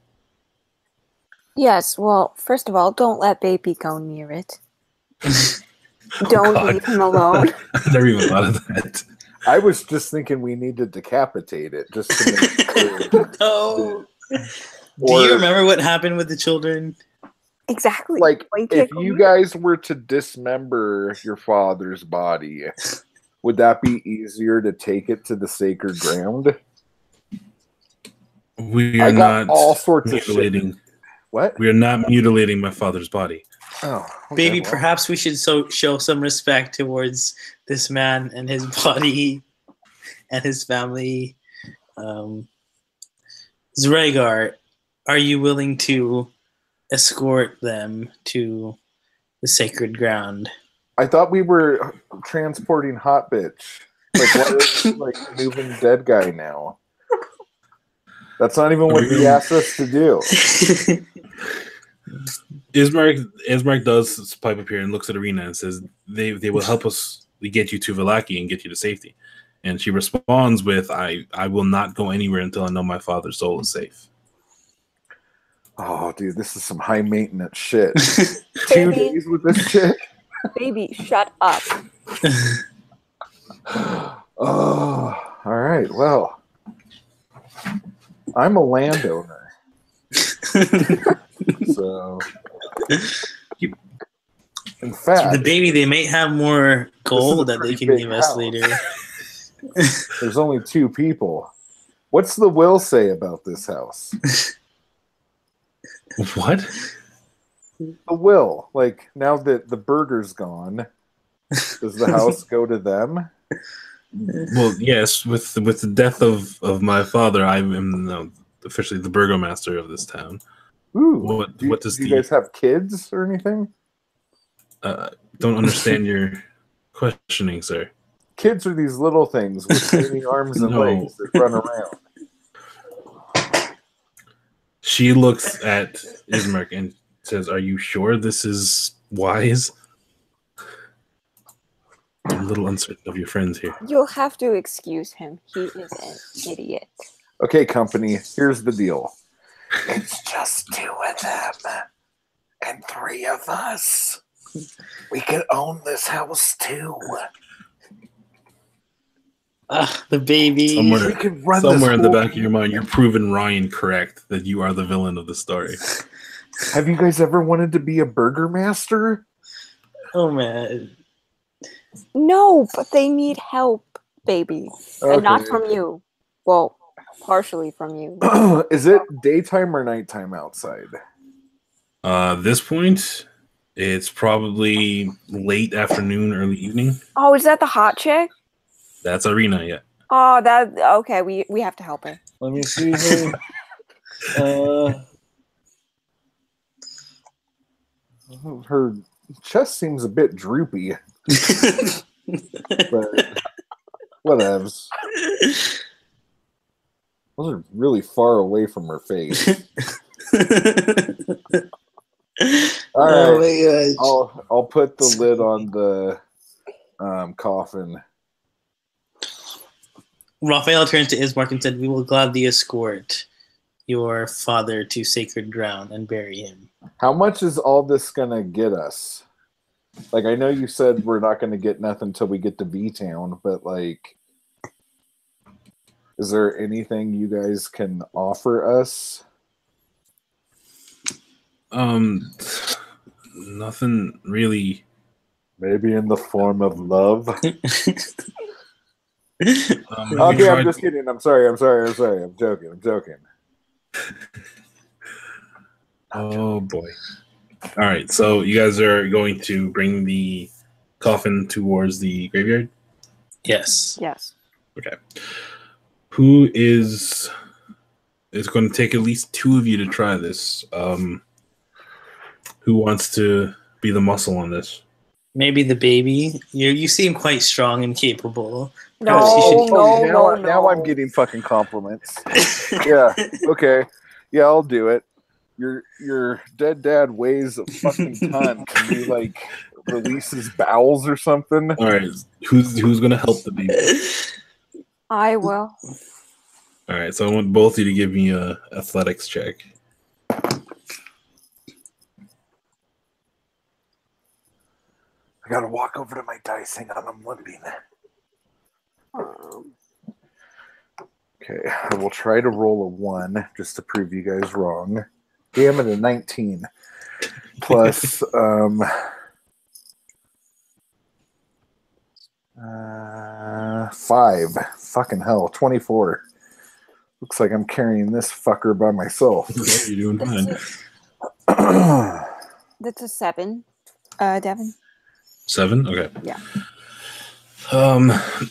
Yes, well, first of all, don't let baby go near it. Don't leave him alone. I never even thought of that. I was just thinking we need to decapitate it just to make it clear. No. Do you remember what happened with the children? Exactly. Like, if you guys were to dismember your father's body, would that be easier to take it to the sacred ground? We are not all sorts mutilating. Of shit. What? We are not mutilating my father's body. Oh, okay, Baby, perhaps we should show some respect towards this man and his body and his family. Zregar, are you willing to escort them to the sacred ground? I thought we were transporting hot bitch. Like, what is like moving dead guy now? That's not even what he asked us to do. Ismark does pipe up here and looks at Irina and says, they will help us get you to Vallaki and get you to safety. And she responds with, I will not go anywhere until I know my father's soul is safe. Oh, dude, this is some high maintenance shit. 2 days with this shit? Baby, shut up. Oh, all right. Well, I'm a landowner. So, in fact, the baby, they may have more gold that they can give us later. There's only 2 people. What's the will say about this house? What? The will. Like, now that the burger's gone, does the house go to them? Well, yes. With the death of my father, I am now officially the burgomaster of this town. Ooh. Do you guys have kids or anything? Don't understand your questioning, sir. Kids are these little things with tiny arms and legs that run around. She looks at Ismark and says, "Are you sure this is wise?" I'm a little uncertain of your friends here. You'll have to excuse him. He is an idiot. Okay, company, here's the deal. It's just 2 of them and 3 of us. We could own this house too. The baby. Somewhere in the back of your mind, you're proving Ryan correct that you are the villain of the story. Have you guys ever wanted to be a burgermaster? Oh, man. No, but they need help, baby. Okay. And not from you. Well, partially from you. Is it daytime or nighttime outside? This point, it's probably late afternoon, early evening. Oh, is that the hot chick? That's Irina, yeah. Oh, okay. We have to help her. Let me see here. Her chest seems a bit droopy. But whatevs. Those are really far away from her face. All right. Oh my gosh. I'll put the lid on the coffin. Raphael turned to Ismark and said, "We will gladly escort your father to sacred ground and bury him." How much is all this gonna get us? Like, I know you said we're not gonna get nothing until we get to V-Town, but like, is there anything you guys can offer us? Nothing really Maybe in the form of love. You Okay, tried- I'm just kidding. I'm sorry. I'm joking. Oh boy! All right, so you guys are going to bring the coffin towards the graveyard. Yes. Yes. Okay. Who is? It's going to take at least two of you to try this. Who wants to be the muscle on this? Maybe the baby. You seem quite strong and capable. No, Perhaps you should- Now I'm getting fucking compliments. Yeah. Okay. Yeah, I'll do it. Your dead dad weighs a fucking ton. Can you like release his bowels or something? All right, who's going to help the baby? I will. All right, so I want both of you to give me a athletics check. I gotta walk over to my dice. Hang on, I'm limping. Okay, I will try to roll a 1 just to prove you guys wrong. Damn it, a 19. Plus, 5. Fucking hell, 24. Looks like I'm carrying this fucker by myself. Okay, you're doing fine. That's a 7. Devin. 7? Okay. Yeah.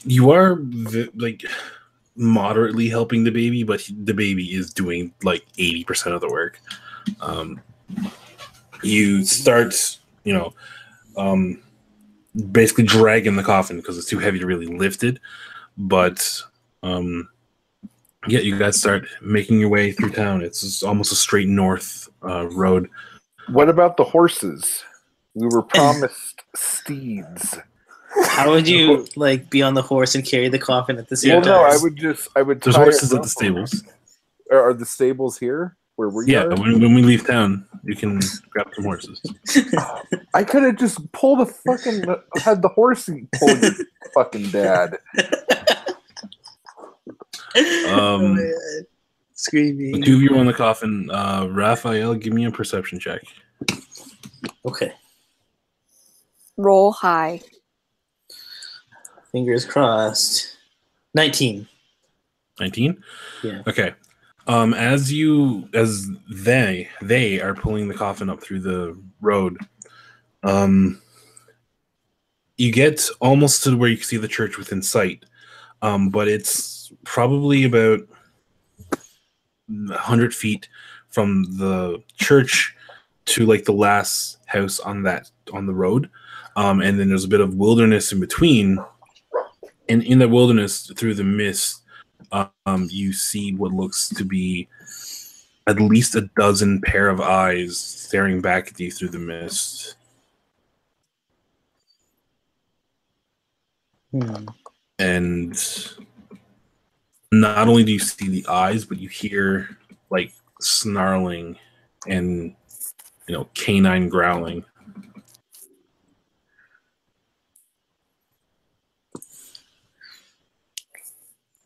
You are like moderately helping the baby, but the baby is doing like 80% of the work. You start, basically dragging the coffin because it's too heavy to really lift it. But yeah, you guys start making your way through town. It's almost a straight north road. What about the horses? We were promised steeds. How would you like be on the horse and carry the coffin at the same Well, time? no, I would. There's tie horses it at the stables. Are the stables here where we Yeah, are? when we leave town, you can grab some horses. I could have just pulled had the horse pull your fucking dad. Screaming. The two of you are on the coffin. Raphael, give me a perception check. Okay. Roll high. Fingers crossed. 19. 19? Yeah. Okay. As they are pulling the coffin up through the road, you get almost to where you can see the church within sight. But it's probably about 100 feet from the church to like the last house on the road. And then there's a bit of wilderness in between. And in the wilderness, through the mist, you see what looks to be at least a dozen pair of eyes staring back at you through the mist. And not only do you see the eyes, but you hear like snarling and canine growling.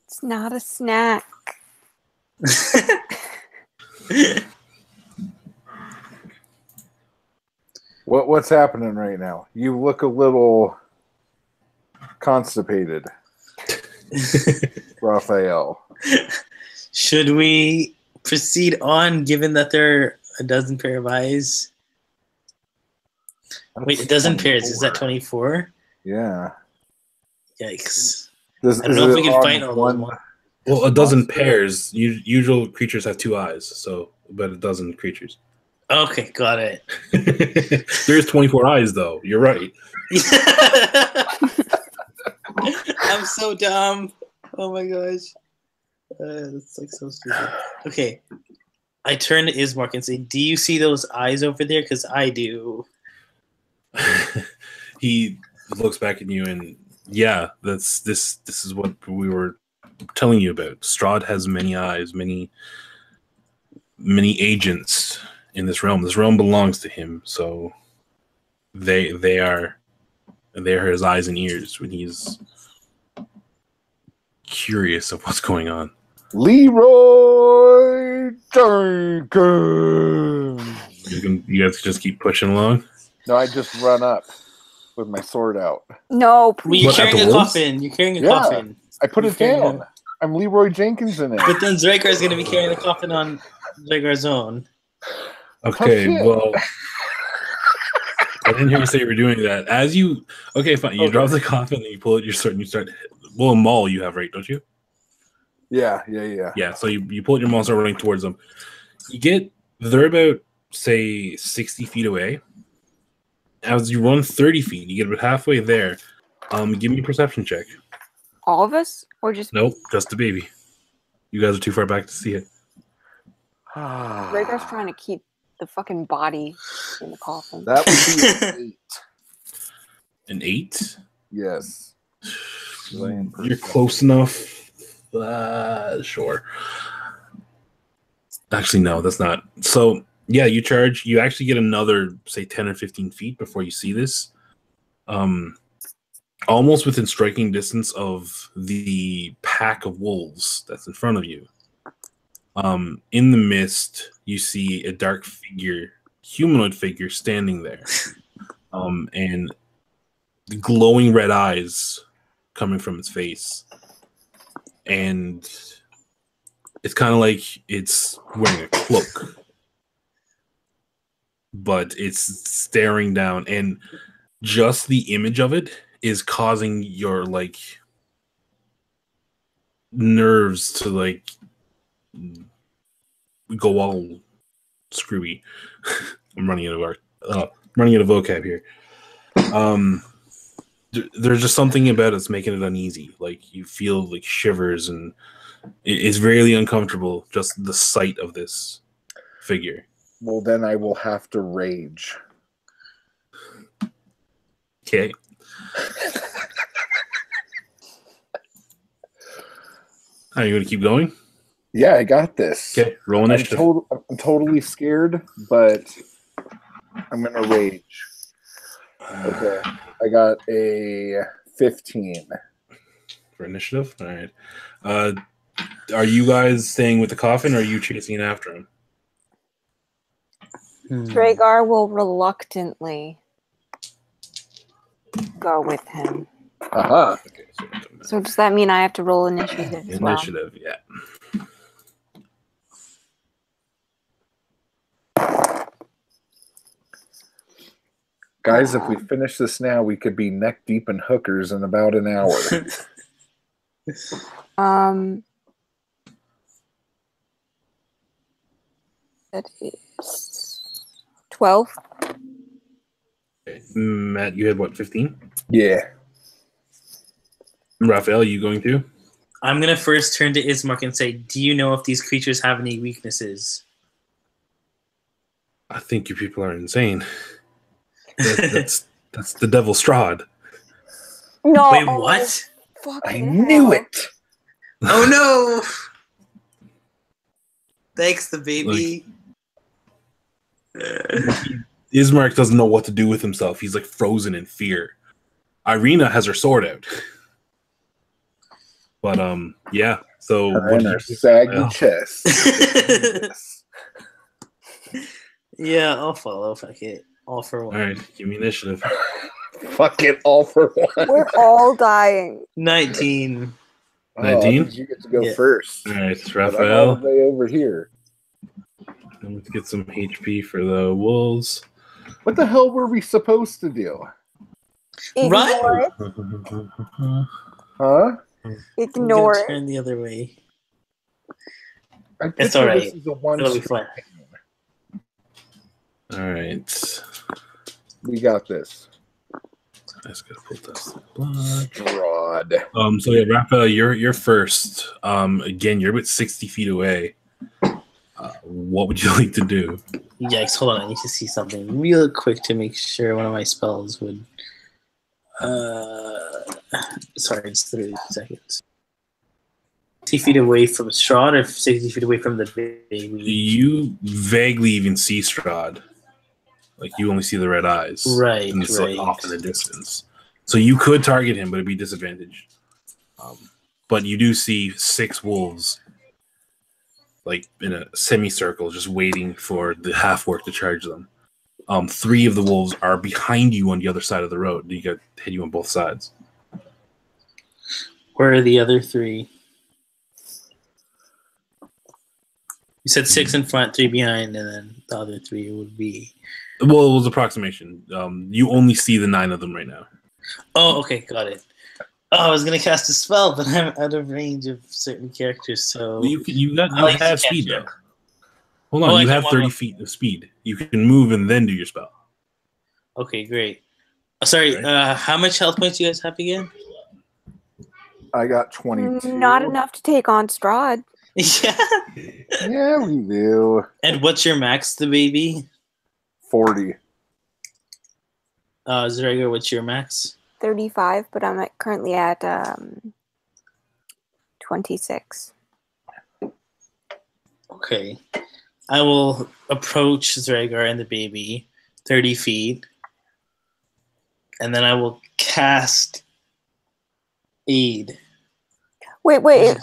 It's not a snack. What's happening right now? You look a little constipated, Raphael. Should we proceed on, given that there are a dozen pair of eyes? Wait, a dozen pairs. Is that 24? Yeah. Yikes. I don't know if we can fight all those. Well, a dozen pairs. Usual creatures have 2 eyes, so about a dozen creatures. Okay, got it. There's 24 eyes, though. You're right. I'm so dumb. Oh my gosh. That's like so stupid. Okay. I turn to Ismark and say, do you see those eyes over there? Because I do. He looks back at you and, yeah, this is what we were telling you about. Strahd has many eyes, many agents in this realm. This realm belongs to him, so they are his eyes and ears when he's curious of what's going on. Leroy Jenkins. You guys just keep pushing along. No, I just run up. with my sword out. No, Well, please. you're What, at carrying the a wolves? coffin. You're carrying a Yeah. coffin. I put You're it carrying down. I'm Leroy Jenkins in it. But then Zrekar is going to be carrying the coffin on Zrekar's own. Okay, shit. well, I didn't hear you say you were doing that. As you, okay, fine. You Okay. drop the coffin and you pull out your sword and you start. Well, a maul you have, right? Don't you? Yeah. Yeah. So you pull out your maul and start running towards them. They're about say 60 feet away. As you run 30 feet, you get about halfway there. Give me a perception check. All of us? Or just Nope, just the baby. You guys are too far back to see it. Rhaegar's trying to keep the fucking body in the coffin. That would be an 8. An 8? Yes. You're close enough. Sure. Actually, no, that's not. So, yeah, you charge. You actually get another, say, 10 or 15 feet before you see this. Almost within striking distance of the pack of wolves that's in front of you. In the mist, you see a dark figure, humanoid figure, standing there. And glowing red eyes coming from its face. And it's kind of like it's wearing a cloak. But it's staring down. And just the image of it is causing your, like, nerves to, like, go all screwy. I'm running out of vocab here. There's just something about it's making it uneasy. Like, you feel like shivers, and it's really uncomfortable, just the sight of this figure. Well, then I will have to rage. Okay. Are you going to keep going? Yeah, I got this. Okay, roll initiative. I'm totally scared, but I'm going to rage. Okay, I got a 15. For initiative? All right. Are you guys staying with the coffin, or are you chasing it after him? Rhaegar will reluctantly go with him. Aha. Okay, So does that mean I have to roll initiative as well? initiative, yeah. Guys, if we finish this now, we could be neck deep in hookers in about an hour. That is 12. Okay. Matt, you had what, 15? Yeah. Raphael, you going to? I'm going to first turn to Ismark and say, do you know if these creatures have any weaknesses? I think you people are insane. That's the devil Strahd. No. Wait, what? I knew it. Oh no! Thanks, the baby. Ismark doesn't know what to do with himself. He's like frozen in fear. Irina has her sword out. But yeah. So Her and her saggy chest. Yeah, I'll follow. Fuck it. All for one. All right, give me initiative. Fuck it, all for one. We're all dying. 19. 19? You get to go Yeah. first. All right, But I'm all Raphael. the way over here. Let's get some HP for the wolves. What the hell were we supposed to do? Ignore it. Huh? Ignore I'm gonna it. turn the other way. I It's picture alright. This is a one It'll be fine. All right. We got this. I just gotta pull this blood. Strahd. So yeah, Raphael, you're first. Again, you're about 60 feet away. What would you like to do? Yikes, hold on. I need to see something real quick to make sure one of my spells would. Sorry, it's 30 seconds. 60 feet away from Strahd or 60 feet away from the baby? You vaguely even see Strahd. Like, you only see the red eyes. Right, And it's right. like off in the distance. So you could target him, but it'd be disadvantaged. But you do see 6 wolves, like, in a semicircle, just waiting for the half-orc to charge them. 3 of the wolves are behind you on the other side of the road. You got hit you on both sides. Where are the other 3? You said 6 in front, 3 behind, and then the other 3 would be. Well, it was approximation. You only see the 9 of them right now. Oh, okay, got it. Oh, I was gonna cast a spell, but I'm out of range of certain characters, so You I'll use have the speed cantrip. though. Hold on, I you can have walk 30 up. feet of speed. You can move and then do your spell. Okay, great. Sorry, Right. how much health points do you guys have again? I got 22. Not enough to take on Strahd. Yeah. Yeah, we do. And what's your max, the baby? 40. Zerega, what's your max? 35, but I'm currently at 26. Okay. I will approach Zeragar and the baby 30 feet. And then I will cast Aid. Wait.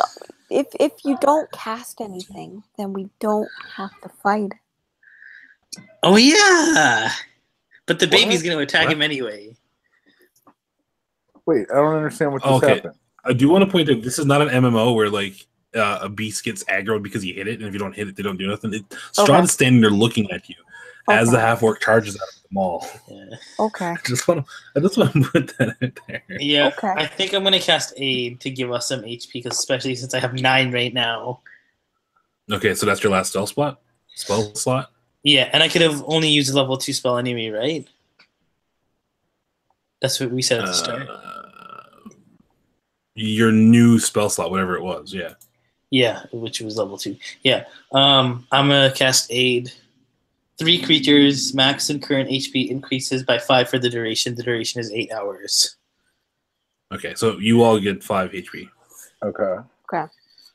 If you don't cast anything, then we don't have to fight. Oh, yeah! But the What? baby's going to attack What? him anyway. Wait, I don't understand what just Okay. happened. I do want to point out this is not an MMO where like a beast gets aggroed because you hit it, and if you don't hit it, they don't do nothing. Strahd Okay. is standing there looking at you as the Okay. half-orc charges out of the mall. Yeah. Okay. I just want to put that out there. Yeah, Okay. I think I'm going to cast Aid to give us some HP, because especially since I have 9 right now. Okay, so that's your last spell slot. Yeah, and I could have only used a level 2 spell anyway, right? That's what we said at the start. Your new spell slot, whatever it was, yeah. Yeah, which was level 2. Yeah. I'm going to cast Aid. 3 creatures, max and current HP increases by 5 for the duration. The duration is 8 hours. Okay, so you all get 5 HP. Okay. Okay.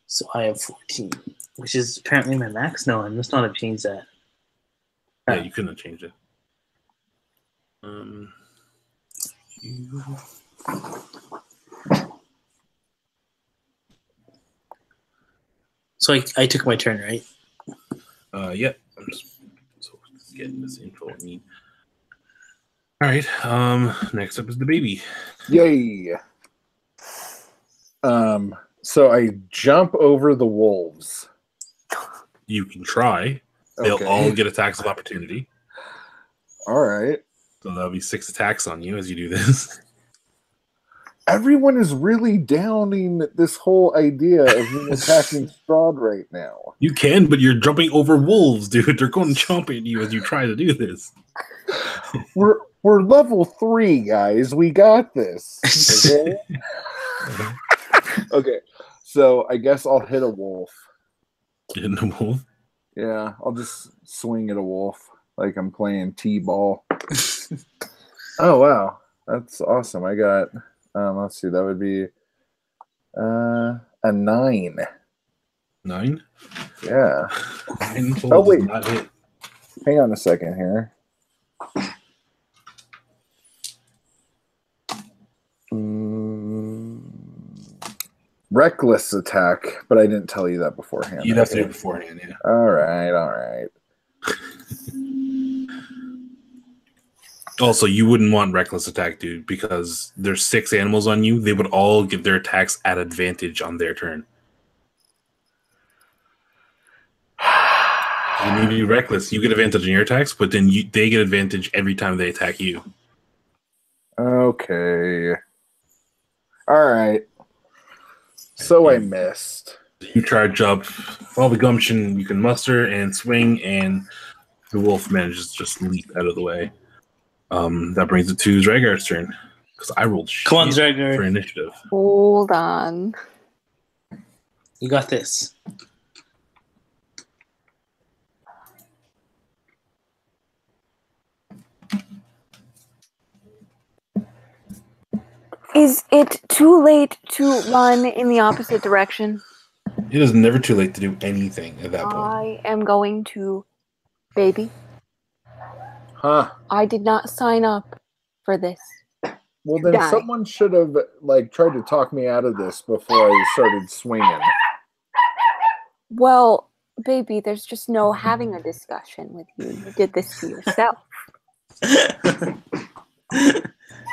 So I have 14, which is apparently my max. No, I must not have changed that. Yeah, you couldn't have changed it. So I took my turn, right? Yep. I'm just getting this info I need. All right. Next up is the baby. Yay. So I jump over the wolves. You can try. They'll Okay. all get attacks of opportunity. All right. So that'll be 6 attacks on you as you do this. Everyone is really downing this whole idea of me attacking Strahd right now. You can, but you're jumping over wolves, dude. They're going to chomp at you as you try to do this. We're level 3, guys. We got this. Okay? Okay. So I guess I'll hit a wolf. Hitting the wolf. Yeah, I'll just swing at a wolf like I'm playing T-ball. Oh, wow. That's awesome. I got, let's see, that would be a 9. 9? Yeah. 9 Oh, does wait. not hit. Hang on a second here. Reckless attack, but I didn't tell you that beforehand. You'd have to do it beforehand, yeah. All right. Also, you wouldn't want reckless attack, dude, because there's 6 animals on you. They would all give their attacks at advantage on their turn. You need to be reckless. You get advantage on your attacks, but then they get advantage every time they attack you. Okay. All right. So I missed. You charge up all the gumption you can muster and swing, and the wolf manages to just leap out of the way. That brings it to Zragar's turn, because I rolled Come on, shit Zragar. for initiative. Hold on. You got this. Is it too late to run in the opposite direction? It is never too late to do anything at that point. I am going to, baby. Huh. I did not sign up for this. Well, then Die. someone should have tried to talk me out of this before I started swinging. Well, baby, there's just no having a discussion with you. You did this to yourself.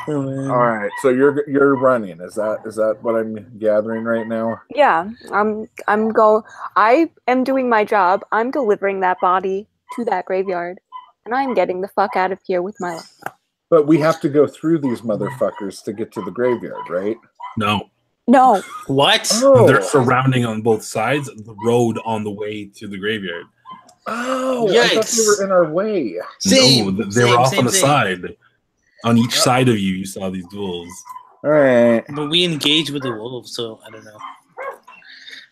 Oh, man. All right, so you're running. Is that what I'm gathering right now? Yeah, I am doing my job. I'm delivering that body to that graveyard, and I'm getting the fuck out of here with my life. But we have to go through these motherfuckers to get to the graveyard, right? No. No. What? Oh, They're surrounding on both sides of the road on the way to the graveyard. oh! I thought they were in our way. Same, No, they were off on the same. side. On each side of you saw these wolves. All right. But we engage with the wolves, so I don't know.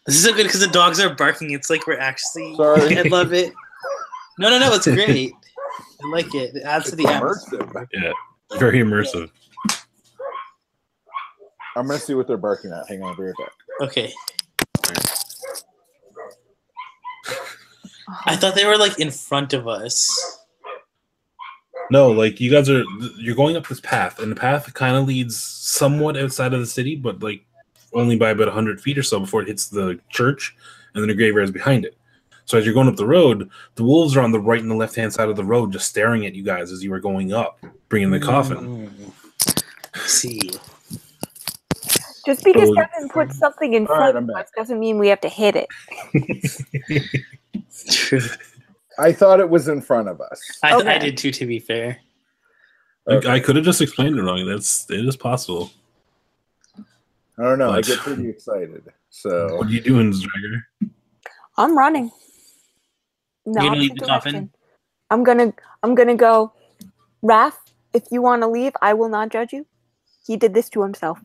This is so good because the dogs are barking. It's like we're actually. Sorry. I love it. No, it's great. I like it. It adds to the atmosphere. Immersive. Yeah, very immersive. I'm gonna see what they're barking at. Hang on, I'll be right back. Okay. I thought they were like in front of us. No, like you're going up this path, and the path kind of leads somewhat outside of the city, but like only by about 100 feet or so before it hits the church, and then the graveyard is behind it. So as you're going up the road, the wolves are on the right and the left-hand side of the road, just staring at you guys as you were going up, bringing the coffin. I see. Just because Kevin puts something in front I'm of back. us doesn't mean we have to hit it. True. I thought it was in front of us. I did too, to be fair. I could have just explained it wrong. It is possible. I don't know. I What? get pretty excited. So What are you doing, Dragger? I'm running. No, You gonna leave the coffin? I'm gonna go. Raph, if you want to leave, I will not judge you. He did this to himself.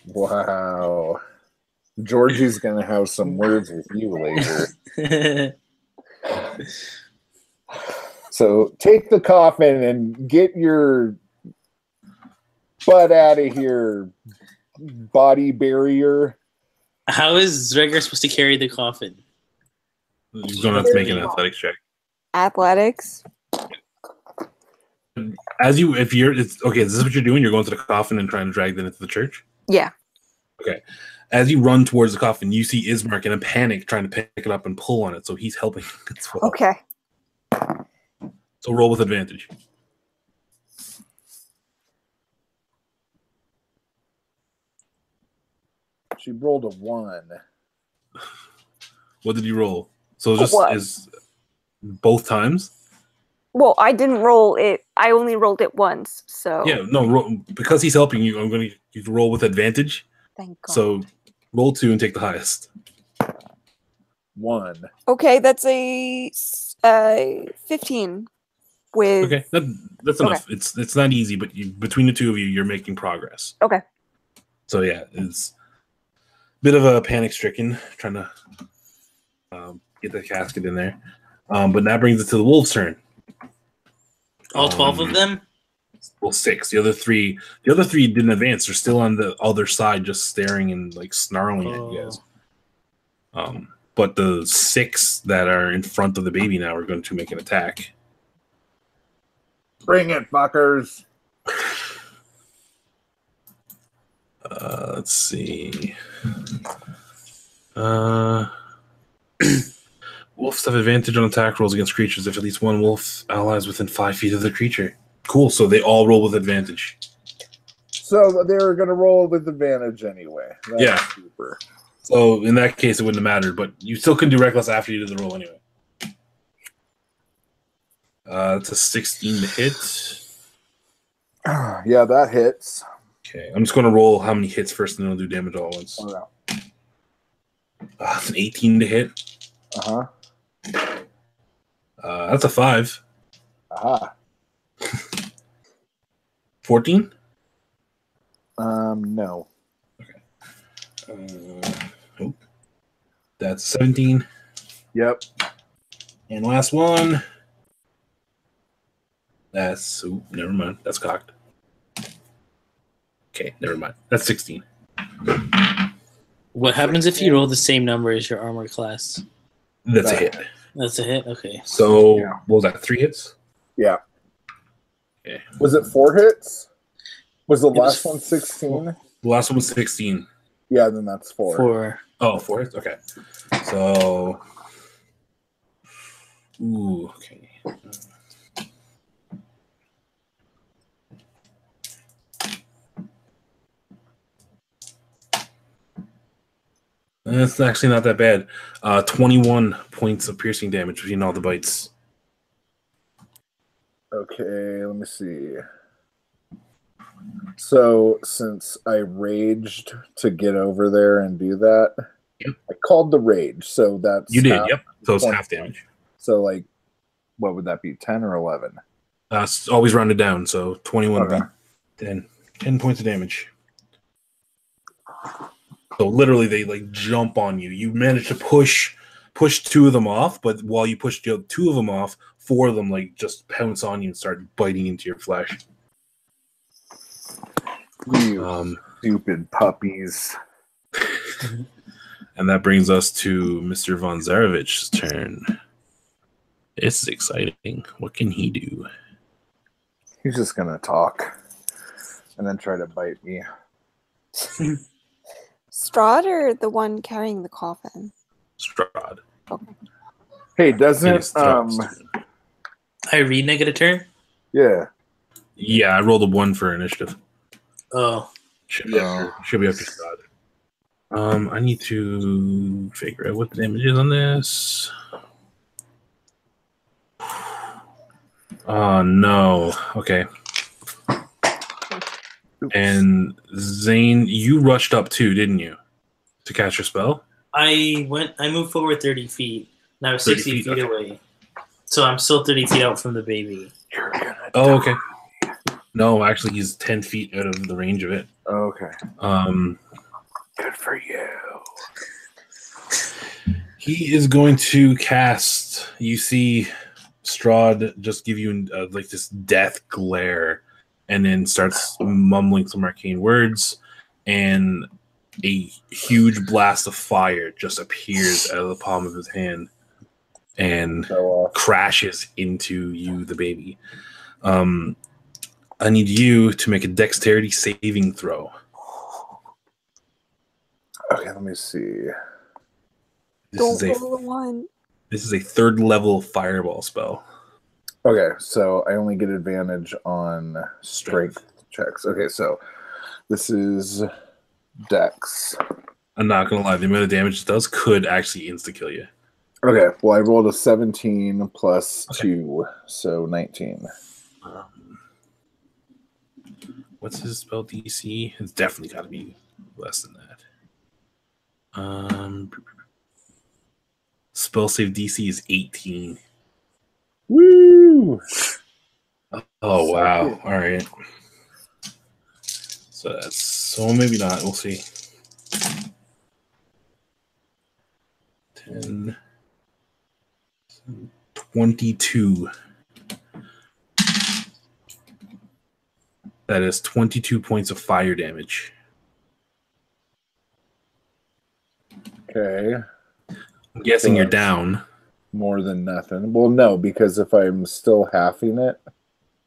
wow, Georgie's gonna have some words with you later. So take the coffin and get your butt out of here, body barrier. How is Zregger supposed to carry the coffin? You're going to have to make an athletics check. Athletics. Is this what you're doing? You're going to the coffin and trying to drag them into the church? Yeah. Okay. As you run towards the coffin, you see Ismark in a panic trying to pick it up and pull on it, so he's helping as well. Okay. So roll with advantage. She rolled a 1. What did you roll? So just What? is both times? Well, I didn't roll it. I only rolled it once. So Yeah, no, because he's helping you, I'm going to roll with advantage. Thank God. So roll 2 and take the highest. 1. Okay, that's a 15. With Okay, that's enough. It's not easy, but between the two of you, you're making progress. Okay. So yeah, it's a bit of a panic-stricken trying to get the casket in there. But that brings it to the wolves' turn. All 12 of them? Well, 6. The other three didn't advance. They're still on the other side, just staring and like snarling at you guys. But the 6 that are in front of the baby now are going to make an attack. Bring it, fuckers. Let's see. Wolves have advantage on attack rolls against creatures if at least one wolf allies within 5 feet of the creature. Cool. So they all roll with advantage. So they're going to roll with advantage anyway. That's Yeah. super. So in that case, it wouldn't have mattered, but you still can do reckless after you did the roll anyway. It's a 16 to hit. Yeah, that hits. Okay, I'm just going to roll how many hits first, and then I'll do damage all at once. Oh, no. It's an 18 to hit. Uh-huh. That's a 5. Aha. 14? No. That's 17. Yep. And last one. That's... Ooh, never mind. That's cocked. Okay, never mind. That's 16. What happens if you roll the same number as your armor class? That's a hit. That's a hit? Okay. So, Yeah. what was that? 3 hits? Yeah. Okay. Was it 4 hits? Was the It was last one 16? The last one was 16. Yeah, then that's 4. 4. Oh, 4 hits? Okay. So... Ooh, okay. That's actually not that bad. 21 points of piercing damage between all the bites. Okay, let me see. So, since I raged to get over there and do that, Yep. I called the rage. So that's You did, half, yep. So it's 20. half damage. So, like, what would that be? 10 or 11? It's always rounded down, so 21 Okay. would be 10 points of damage. So literally, they like jump on you. You manage to push two of them off, but while you push the two of them off, four of them like just pounce on you and start biting into your flesh. You stupid puppies. And that brings us to Mr. Von Zarevich's turn. This is exciting. What can he do? He's just gonna talk and then try to bite me. Strahd or the one carrying the coffin? Strahd. Okay. Hey, It doesn't is Strahd's turn. Irina get a turn? yeah. Yeah, I rolled a 1 for initiative. Oh. Should be after Strahd. I need to figure out what the damage is on this. Oh no. Okay. And Zane, you rushed up too, didn't you? To cast your spell? I moved forward 30 feet. And I was 30 60 feet, feet okay. away. So I'm still 30 feet out from the baby. You're gonna Oh, okay. No, actually he's 10 feet out of the range of it. Okay. Good for you. He is going to cast. You see Strahd just give you like this death glare, and then starts mumbling some arcane words, and a huge blast of fire just appears out of the palm of his hand and crashes into you, the baby. I need you to make a dexterity saving throw. Okay, let me see. Don't roll a 1. This is a 3rd level fireball spell. Okay, so I only get advantage on strength checks. Okay, so this is Dex. I'm not gonna lie, the amount of damage it does could actually insta-kill you. Okay, well I rolled a 17 plus 2, so 19. What's his spell DC? It's definitely got to be less than that. Spell save DC is 18. Woo! Oh wow! All right. So maybe not. We'll see. 10, 22. That is 22 points of fire damage. Okay. I'm guessing you're down. More than nothing. Well, no, because if I'm still halving it.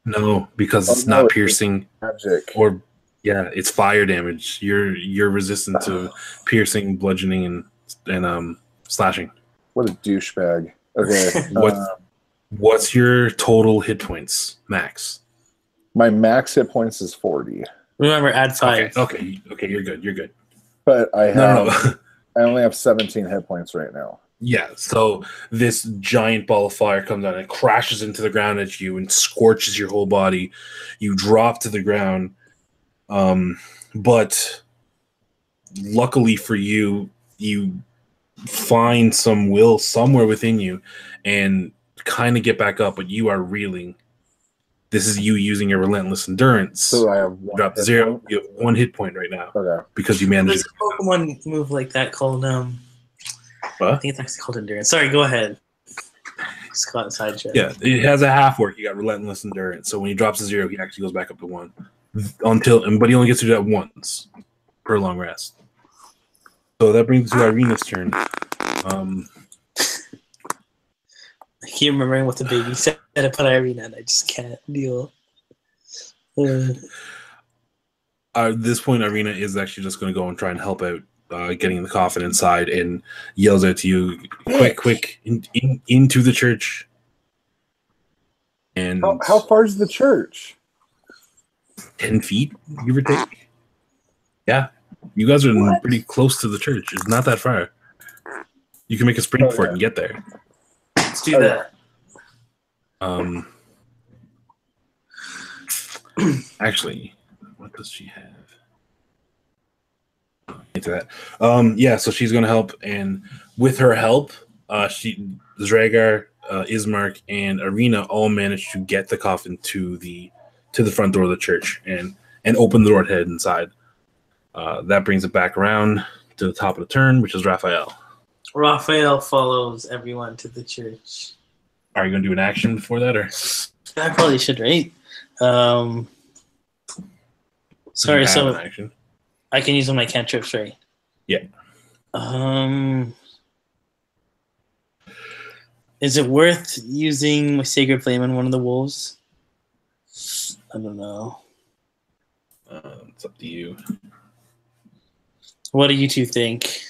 No, because it's not piercing. Magic. Or yeah, it's fire damage. You're resistant to piercing, bludgeoning, and slashing. What a douchebag. Okay. What's your total hit points, max? My max hit points is 40. Remember, add 5. Okay, you're good. But I have No. I only have 17 hit points right now. Yeah, so this giant ball of fire comes out and crashes into the ground at you and scorches your whole body. You drop to the ground. But luckily for you, you find some will somewhere within you and kind of get back up, but you are reeling. This is you using your relentless endurance. So I have 1 drop to hit 0. point? You have 1 hit point right now. Okay. Because you managed. There's a Pokemon move like that called I What? think it's actually called Endurance. Sorry, go ahead. Just got sidetracked. Yeah, it has a half work. You got relentless endurance. So when he drops to 0, he actually goes back up to 1 but he only gets to do that once per long rest. So that brings us to Irina's turn. I keep remembering what the baby said about Irina, and I just can't deal. At this point, Irina is actually just going to go and try and help out getting the coffin inside, and yells out to you, quick, into the church. And How far is the church? 10 feet, give or take. Yeah, you guys are pretty close to the church. It's not that far. You can make a sprint for it and get there. Let's do that. Actually, what does she have? Into that. Yeah, so she's gonna help, and with her help, Zragar, Ismark, and Arena all managed to get the coffin to the front door of the church and open the door to head inside. That brings it back around to the top of the turn, which is Raphael. Raphael follows everyone to the church. Are you gonna do an action before that, or? I probably should, right? Sorry, so an action. I can use one of my cantrips, right? Yeah. Is it worth using my Sacred Flame on one of the wolves? I don't know. It's up to you. What do you two think?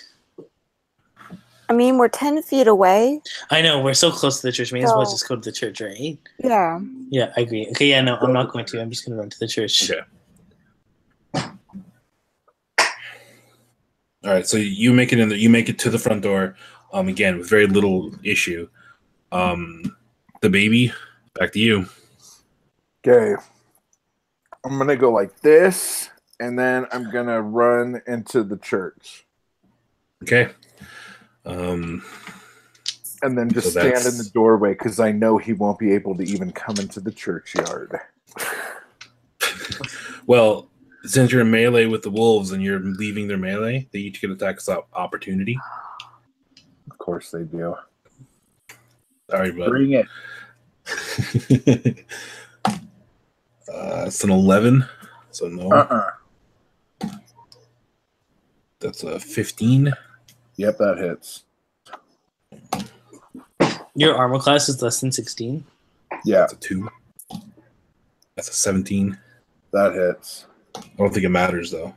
I mean, we're 10 feet away. I know, we're so close to the church. May as well just go to the church, right? Yeah. Yeah, I agree. Okay, yeah, no, I'm not going to. I'm just going to run to the church. Okay. All right, so you make it you make it to the front door, again with very little issue. The baby, back to you. Okay. I'm gonna go like this, and then I'm gonna run into the church. Okay. And then just stand in the doorway because I know he won't be able to even come into the churchyard. Well, since you're in melee with the wolves and you're leaving their melee, they each get attacks of opportunity. Of course they do. Sorry, bud. Bring it. It's an 11, so no. That's a 15. Yep, that hits. Your armor class is less than 16? Yeah. That's a 2. That's a 17. That hits. I don't think it matters, though.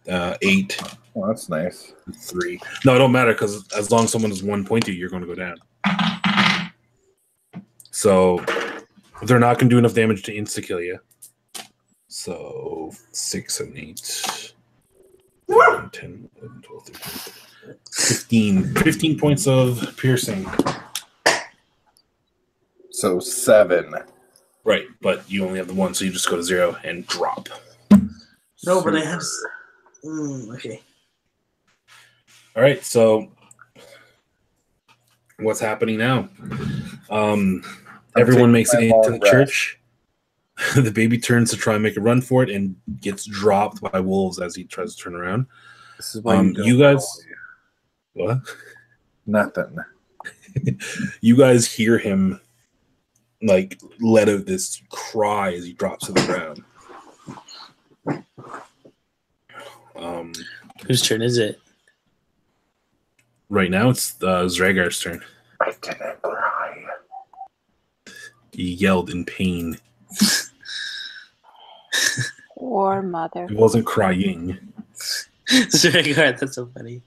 8. Well, that's nice. 3. No, it don't matter, because as long as someone is 1 point to you, you're going to go down. So they're not going to do enough damage to insta-kill you. So 6 and 8. 9, 10, 11, 12, 13, 15 points of piercing. So 7. Right, but you only have the 1, so you just go to 0 and drop. No, but I have... okay. All right, so what's happening now? Everyone makes it into the church. The baby turns to try and make a run for it and gets dropped by wolves as he tries to turn around. This is why you guys... What? Nothing. You guys hear him like let out this cry as he drops to the ground. Whose turn is it? Right now it's Zragar's turn. I didn't cry. He yelled in pain. Poor mother. He wasn't crying. Zragar, that's so funny.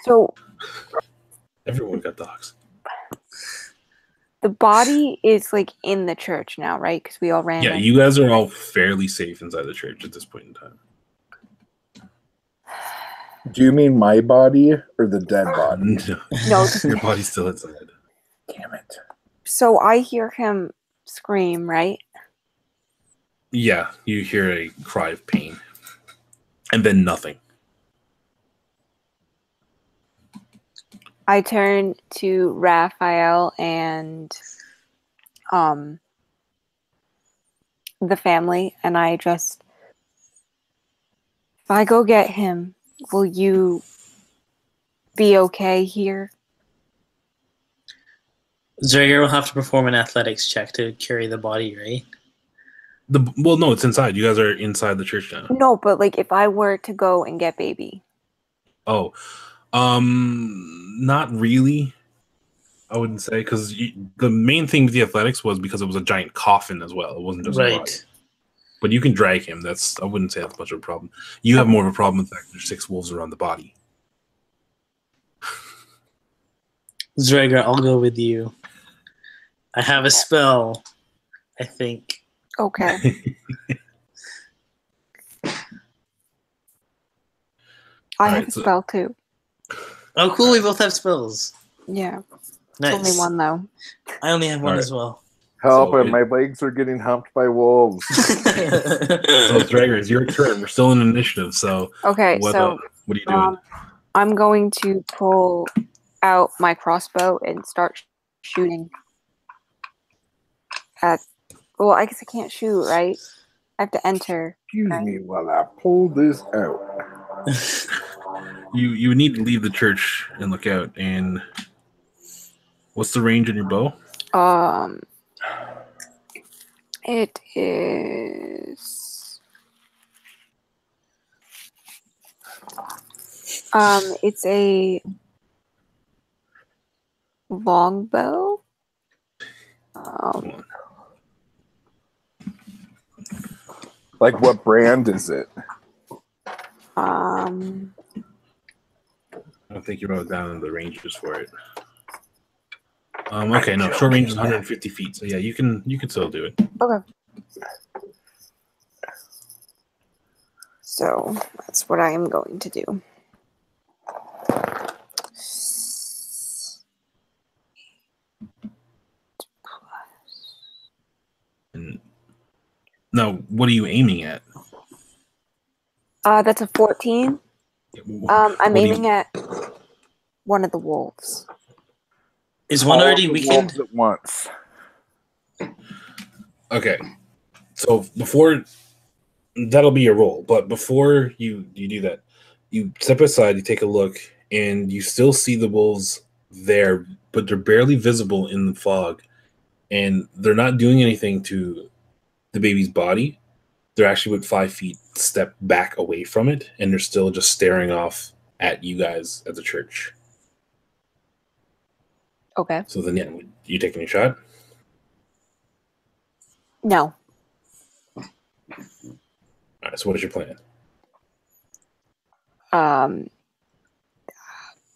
So Everyone got dogs. the body is like in the church now, right? Because we all ran. Yeah, you guys are all fairly safe inside the church at this point in time. Do you mean my body or the dead body? No. Your body's still inside. Damn it. So I hear him scream, right? Yeah, you hear a cry of pain. And then nothing. I turn to Raphael and the family, and I just, if I go get him, will you be okay here? Zragar will have to perform an athletics check to carry the body, right? Well, no, it's inside. You guys are inside the church now. No, but like if I were to go and get baby. Oh, not really. I wouldn't say, because the main thing with the athletics was because it was a giant coffin as well. It wasn't just a body. But you can drag him. I wouldn't say that's much of a problem. You have more of a problem with the fact there's 6 wolves around the body. Zragar, I'll go with you. I have a spell, I think. Okay. I have Alright, a so- spell too. Oh, cool. We both have spells. Yeah. Nice. Only one though. I only have one Alright. as well. Help So him! My legs are getting humped by wolves. So Drager, it's your turn. We're still in initiative. So Okay, what so what are you doing? I'm going to pull out my crossbow and start shooting at. Well, I guess I can't shoot, right? I have to enter. Excuse right? me while I pull this out. You need to leave the church and look out. And what's the range on your bow? It is. It's a longbow. Like, what brand is it? I don't think you wrote down the ranges for it. Okay, no, short range is 150 feet. So yeah, you can still do it. Okay. So that's what I am going to do. And now, what are you aiming at? That's a 14. I'm What do you- aiming at one of the wolves. Is one All already the weakened? wolves at once. Okay, so before that'll be your roll, but before you do that, you step aside, you take a look, and you still see the wolves there, but they're barely visible in the fog, and they're not doing anything to the baby's body. They're actually with 5 feet step back away from it, and they're still just staring off at you guys at the church. Okay. So then, yeah, you taking a shot? No. All right. So what is your plan?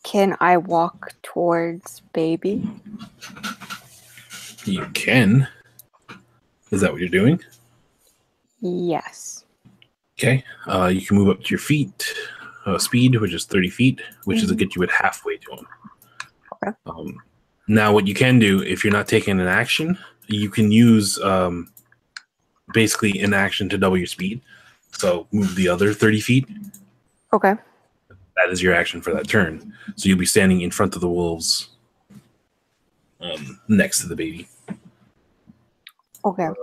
Can I walk towards baby? You can. Is that what you're doing? Yes. Okay. You can move up to your feet speed, which is 30 feet, which is to get you at halfway to him. Okay. Now, what you can do, if you're not taking an action, you can use basically an action to double your speed. So move the other 30 feet. Okay. That is your action for that turn. So you'll be standing in front of the wolves next to the baby. Okay. Is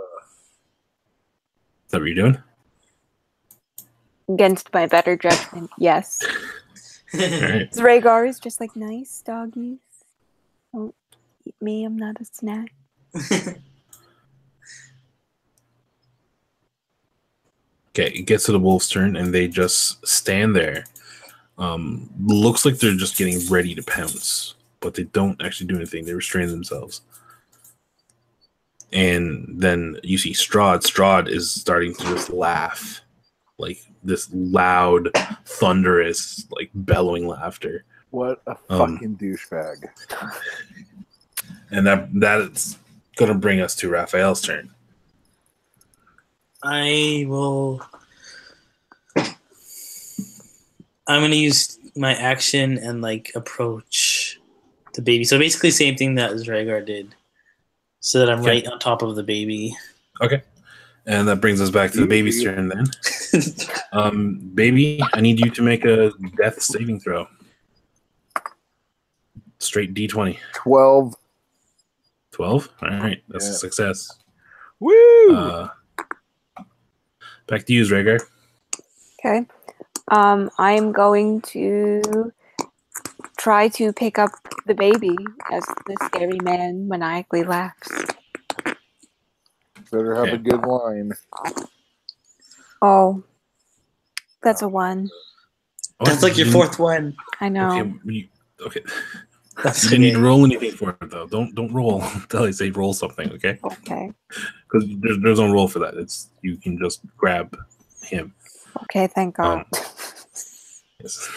that what you're doing? Against my better judgment, yes. All right. Rhaegar is just like, nice doggies. Don't eat me, I'm not a snack. Okay, it gets to the wolf's turn, and they just stand there. Looks like they're just getting ready to pounce, but they don't actually do anything. They restrain themselves. And then you see Strahd. Strahd is starting to just laugh, like this loud, thunderous, like bellowing laughter. What a fucking douchebag. And that's going to bring us to Raphael's turn. I'm gonna use my action and like approach the baby. So basically, same thing that Rhaegar did, so that I'm Okay. right on top of the baby. Okay. And that brings us back to the baby's turn then. Baby, I need you to make a death saving throw. Straight D20. 12. 12? All right. That's a Yeah. success. Woo! Back to you, Rhaegar. Okay. I'm going to try to pick up the baby as the scary man maniacally laughs. Better have Okay. a good line. Oh, that's a 1. That's like your fourth one. I know. Okay. That's You didn't need to okay. roll anything for it, though. Don't roll until I say roll something, okay? Okay. Because there's no roll for that. It's you can just grab him. Okay, thank God. Yes.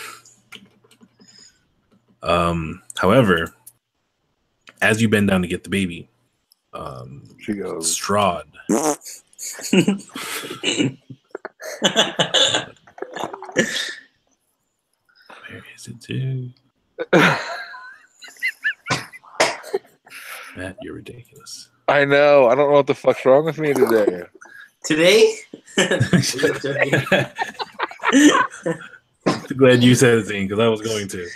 However, as you bend down to get the baby, She goes. Strahd. Where is it too? Matt, you're ridiculous. I know. I don't know what the fuck's wrong with me today. Today? Glad you said it, Zane, because I was going to.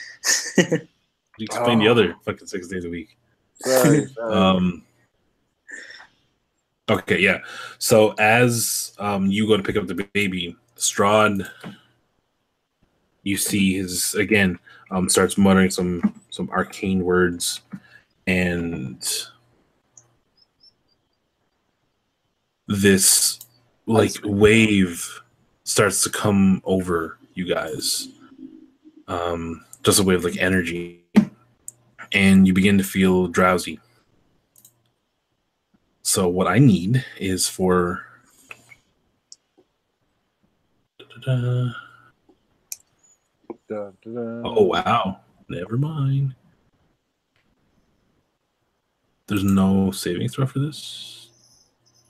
You explain the other fucking 6 days a week. Sorry. Okay, yeah. So as you go to pick up the baby, Strahd, you see his again starts muttering some arcane words, and this like wave starts to come over you guys. Just a wave like energy, and you begin to feel drowsy. So what I need is for oh wow, never mind. There's no saving throw for this.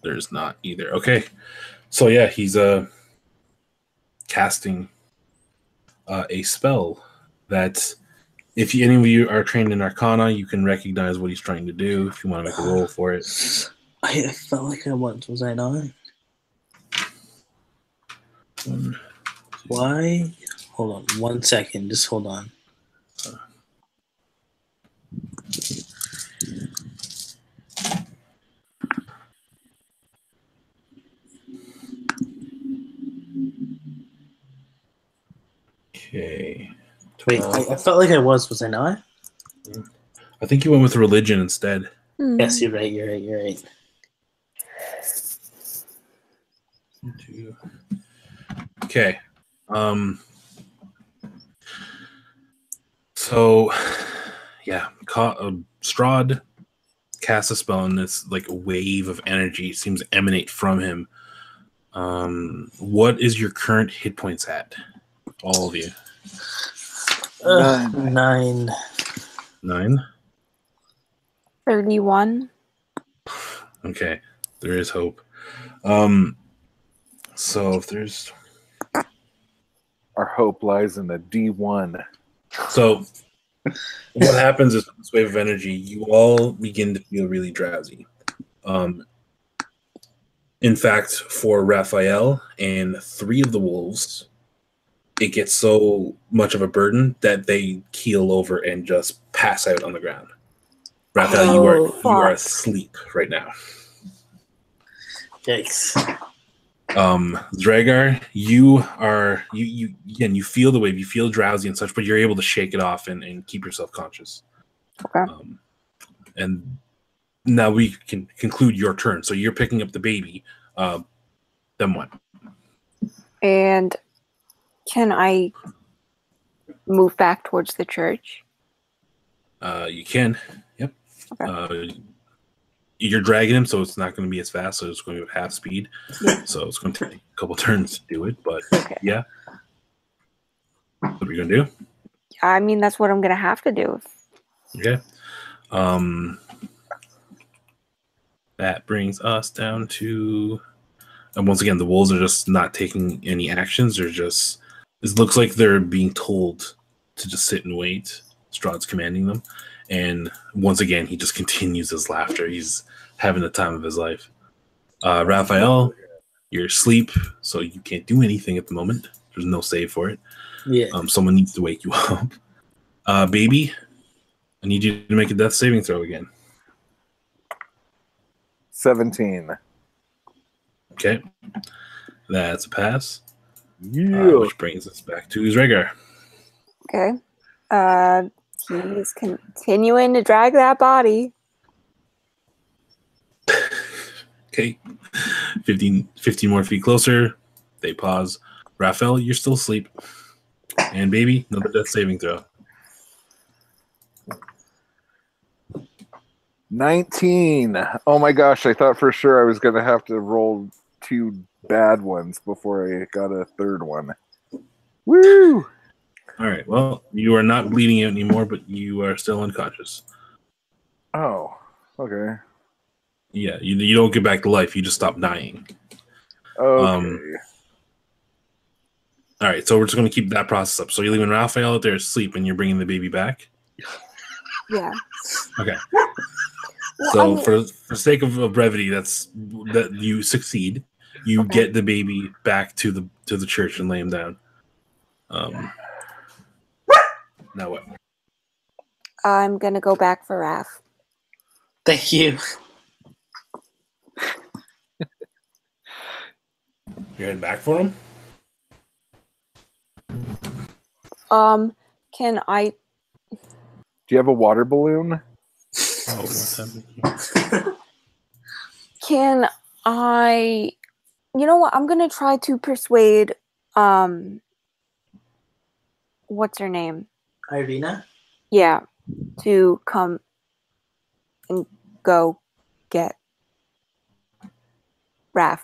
There's not either. Okay, so yeah, he's casting a spell that if any of you are trained in Arcana, you can recognize what he's trying to do. If you want to make a roll for it. I felt like I was I not? Why? Hold on 1 second. Just hold on. Okay. Wait, I felt like I was I not? I think you went with religion instead. Yes, you're right. Okay. So, yeah, Strahd casts a spell, and this like wave of energy seems to emanate from him. What is your current hit points at? All of you. 9. 9. 31. Okay, there is hope. So if there's Our hope lies in the D1. so what happens is with this wave of energy, you all begin to feel really drowsy. In fact, for Raphael and 3 of the wolves, it gets so much of a burden that they keel over and just pass out on the ground. Raphael, you are asleep right now. Yikes. Dragar, you again, you feel the wave, you feel drowsy and such, but you're able to shake it off and keep yourself conscious. Okay. And now we can conclude your turn. So you're picking up the baby. Then what? And can I move back towards the church? You can. Yep. Okay. You're dragging him, so it's not going to be as fast. So it's going to be at half speed. Yeah. So it's going to take a couple turns to do it. But Okay. yeah. What are you going to do? I mean, that's what I'm going to have to do. Okay. That brings us down to, and once again, the wolves are just not taking any actions. They're just, it looks like they're being told to just sit and wait. Strahd's commanding them. And once again, he just continues his laughter. He's having the time of his life. Raphael, you're asleep, so you can't do anything at the moment. There's no save for it. Yeah. Someone needs to wake you up. Baby, I need you to make a death saving throw again. 17. Okay. That's a pass. Yeah. Which brings us back to Zregar. Okay. He's continuing to drag that body. Okay. 15 more feet closer. They pause. Raphael, you're still asleep. And baby, another death saving throw. 19. Oh my gosh, I thought for sure I was going to have to roll 2 bad ones before I got a third one. Woo! All right. Well, you are not bleeding out anymore, but you are still unconscious. Oh, okay. Yeah, you don't get back to life. You just stop dying. Okay. All right, so we're just going to keep that process up. So you're leaving Raphael out there asleep, and you're bringing the baby back. Yeah. Okay. Well, So I mean, for sake of brevity, that you succeed. You Okay. get the baby back to the church and lay him down. Now what? I'm gonna go back for Raph. Thank you. You're heading back for him? Can I? Do you have a water balloon? Oh, what's happening? Can I? You know what? I'm gonna try to persuade. What's her name? Irina? Yeah, to come and go get Raph.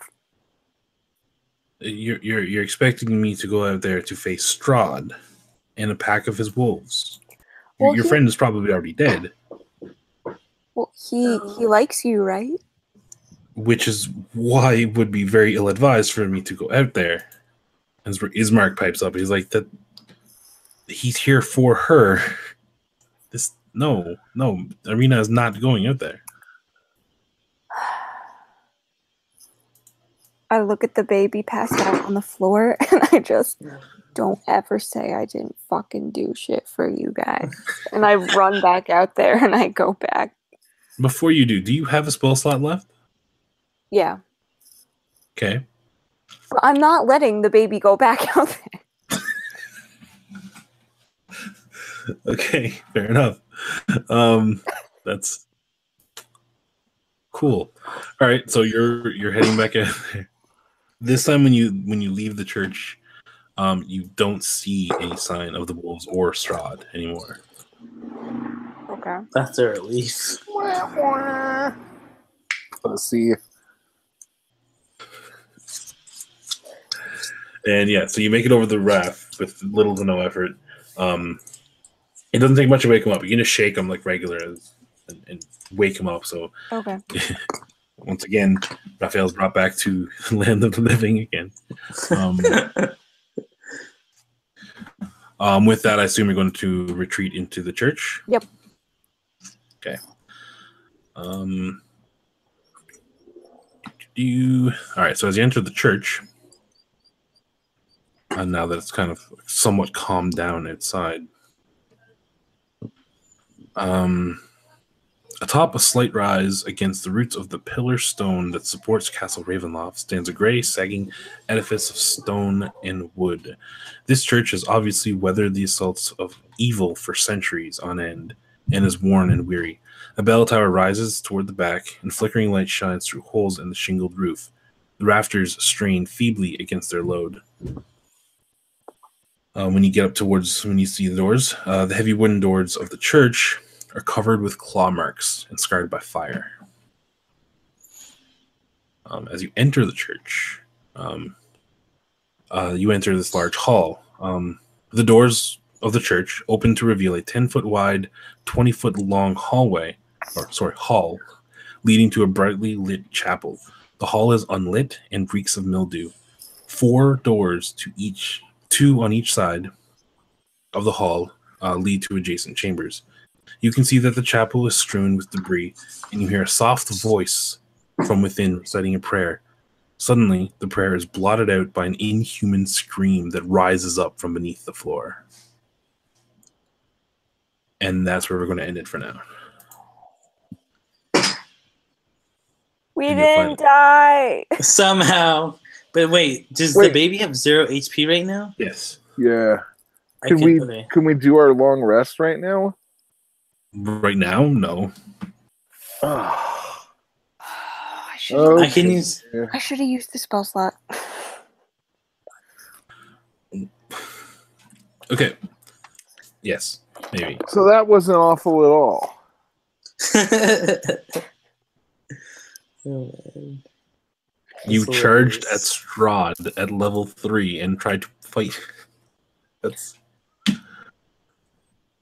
You're expecting me to go out there to face Strahd and a pack of his wolves. Well, Your friend is probably already dead, Well, he likes you, right? which is why it would be very ill-advised for me to go out there. As Ismark pipes up, he's like, that he's here for her. No, Irina is not going out there. I look at the baby passed out on the floor, and I just don't ever say I didn't fucking do shit for you guys. And I run back out there, and I go back. Before you do you have a spell slot left? Yeah. Okay. But I'm not letting the baby go back out there. Okay, fair enough. That's cool. All right, so you're heading back out there. This time, when you leave the church, you don't see any sign of the wolves or Strahd anymore. Okay. That's a relief. Let's see. And yeah, so you make it over the raft with little to no effort. It doesn't take much to wake him up. You can just shake him like regular and wake him up. So Okay. once again, Raphael's brought back to the land of the living again. With that, I assume you're going to retreat into the church? Yep. Okay. All right, so as you enter the church, now that it's kind of somewhat calmed down outside, atop a slight rise against the roots of the pillar stone that supports Castle Ravenloft stands a gray, sagging edifice of stone and wood. This church has obviously weathered the assaults of evil for centuries on end and is worn and weary. A bell tower rises toward the back, and flickering light shines through holes in the shingled roof. The rafters strain feebly against their load. When you get up towards, when you see the doors, the heavy wooden doors of the church are covered with claw marks and scarred by fire. As you enter the church, you enter this large hall. The doors of the church open to reveal a 10-foot wide, 20-foot long hall, leading to a brightly lit chapel. The hall is unlit and reeks of mildew. 4 doors two on each side of the hall, lead to adjacent chambers. You can see that the chapel is strewn with debris, and you hear a soft voice from within reciting a prayer. Suddenly, the prayer is blotted out by an inhuman scream that rises up from beneath the floor. And that's where we're going to end it for now. We And you'll find didn't die. Somehow. But wait, does the baby have 0 HP right now? Yes. Yeah. I Can we do our long rest right now? Right now, no. I should Okay. I can use. have used the spell slot. Okay. Yes, maybe. So that wasn't awful at all. Oh, man. You That's charged at hilarious. Strahd at level 3 and tried to fight. That's.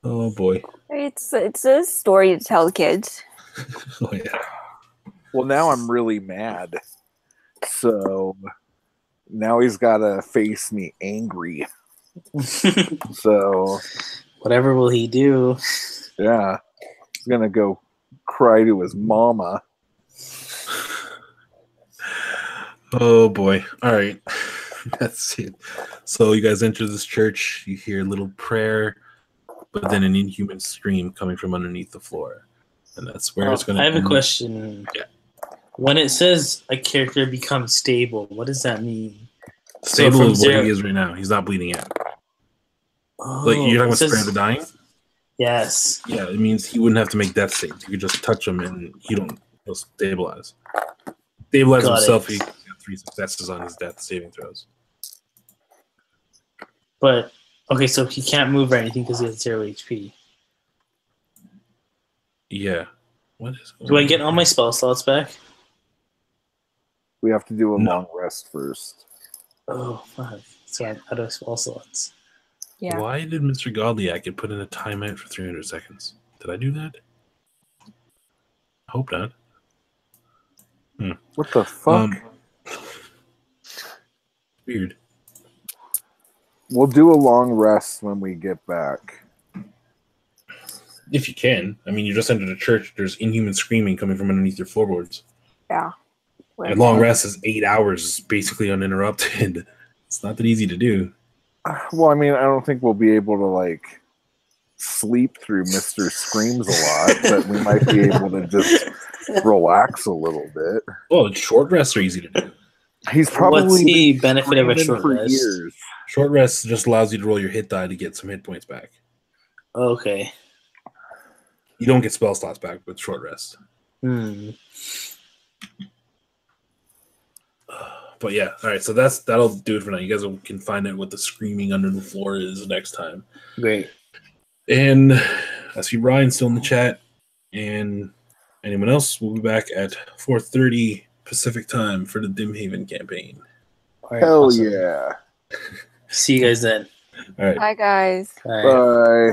Oh boy. It's a story to tell kids. Oh yeah. Well, now I'm really mad. So now he's got to face me angry. So Whatever will he do? yeah, he's gonna go cry to his mama. Oh boy! All right, that's it. So you guys enter this church. You hear a little prayer, but then an inhuman scream coming from underneath the floor, and that's where it's going to. I have a question. Yeah. When it says a character becomes stable, what does that mean? Stable from is what he is right now. He's not bleeding out. Like you're talking about Spare the Dying? Yes. Yeah, it means he wouldn't have to make death saves. You could just touch him and he'll stabilize. Stabilize himself. He got 3 successes on his death saving throws. But okay, so he can't move or anything because he has 0 HP. Yeah. What is going Do I get all my spell slots back? We have to do a long rest first. Oh, fuck. So I'm out of spell slots. Yeah. Why did Mr. Godliak get put in a timeout for 300 seconds? Did I do that? I hope not. What the fuck? Weird. We'll do a long rest when we get back. If you can. I mean, you just entered a church. There's inhuman screaming coming from underneath your floorboards. Yeah. And long rest is 8 hours, basically uninterrupted. It's not that easy to do. Well, I mean, I don't think we'll be able to, like, sleep through Mr. Screams a lot, but we might be able to just relax a little bit. Well, short rests are easy to do. He's probably What's the benefit of a short for rest? years. Short rest just allows you to roll your hit die to get some hit points back. Okay. You don't get spell slots back with short rest. But yeah, all right. So that'll do it for now. You guys can find out what the screaming under the floor is next time. Great. And I see Ryan still in the chat, and anyone else. We'll be back at 4:30 Pacific time for the Dimhaven campaign. All right, Hell awesome. yeah! See you guys then. All right. Bye, guys. Bye. Bye.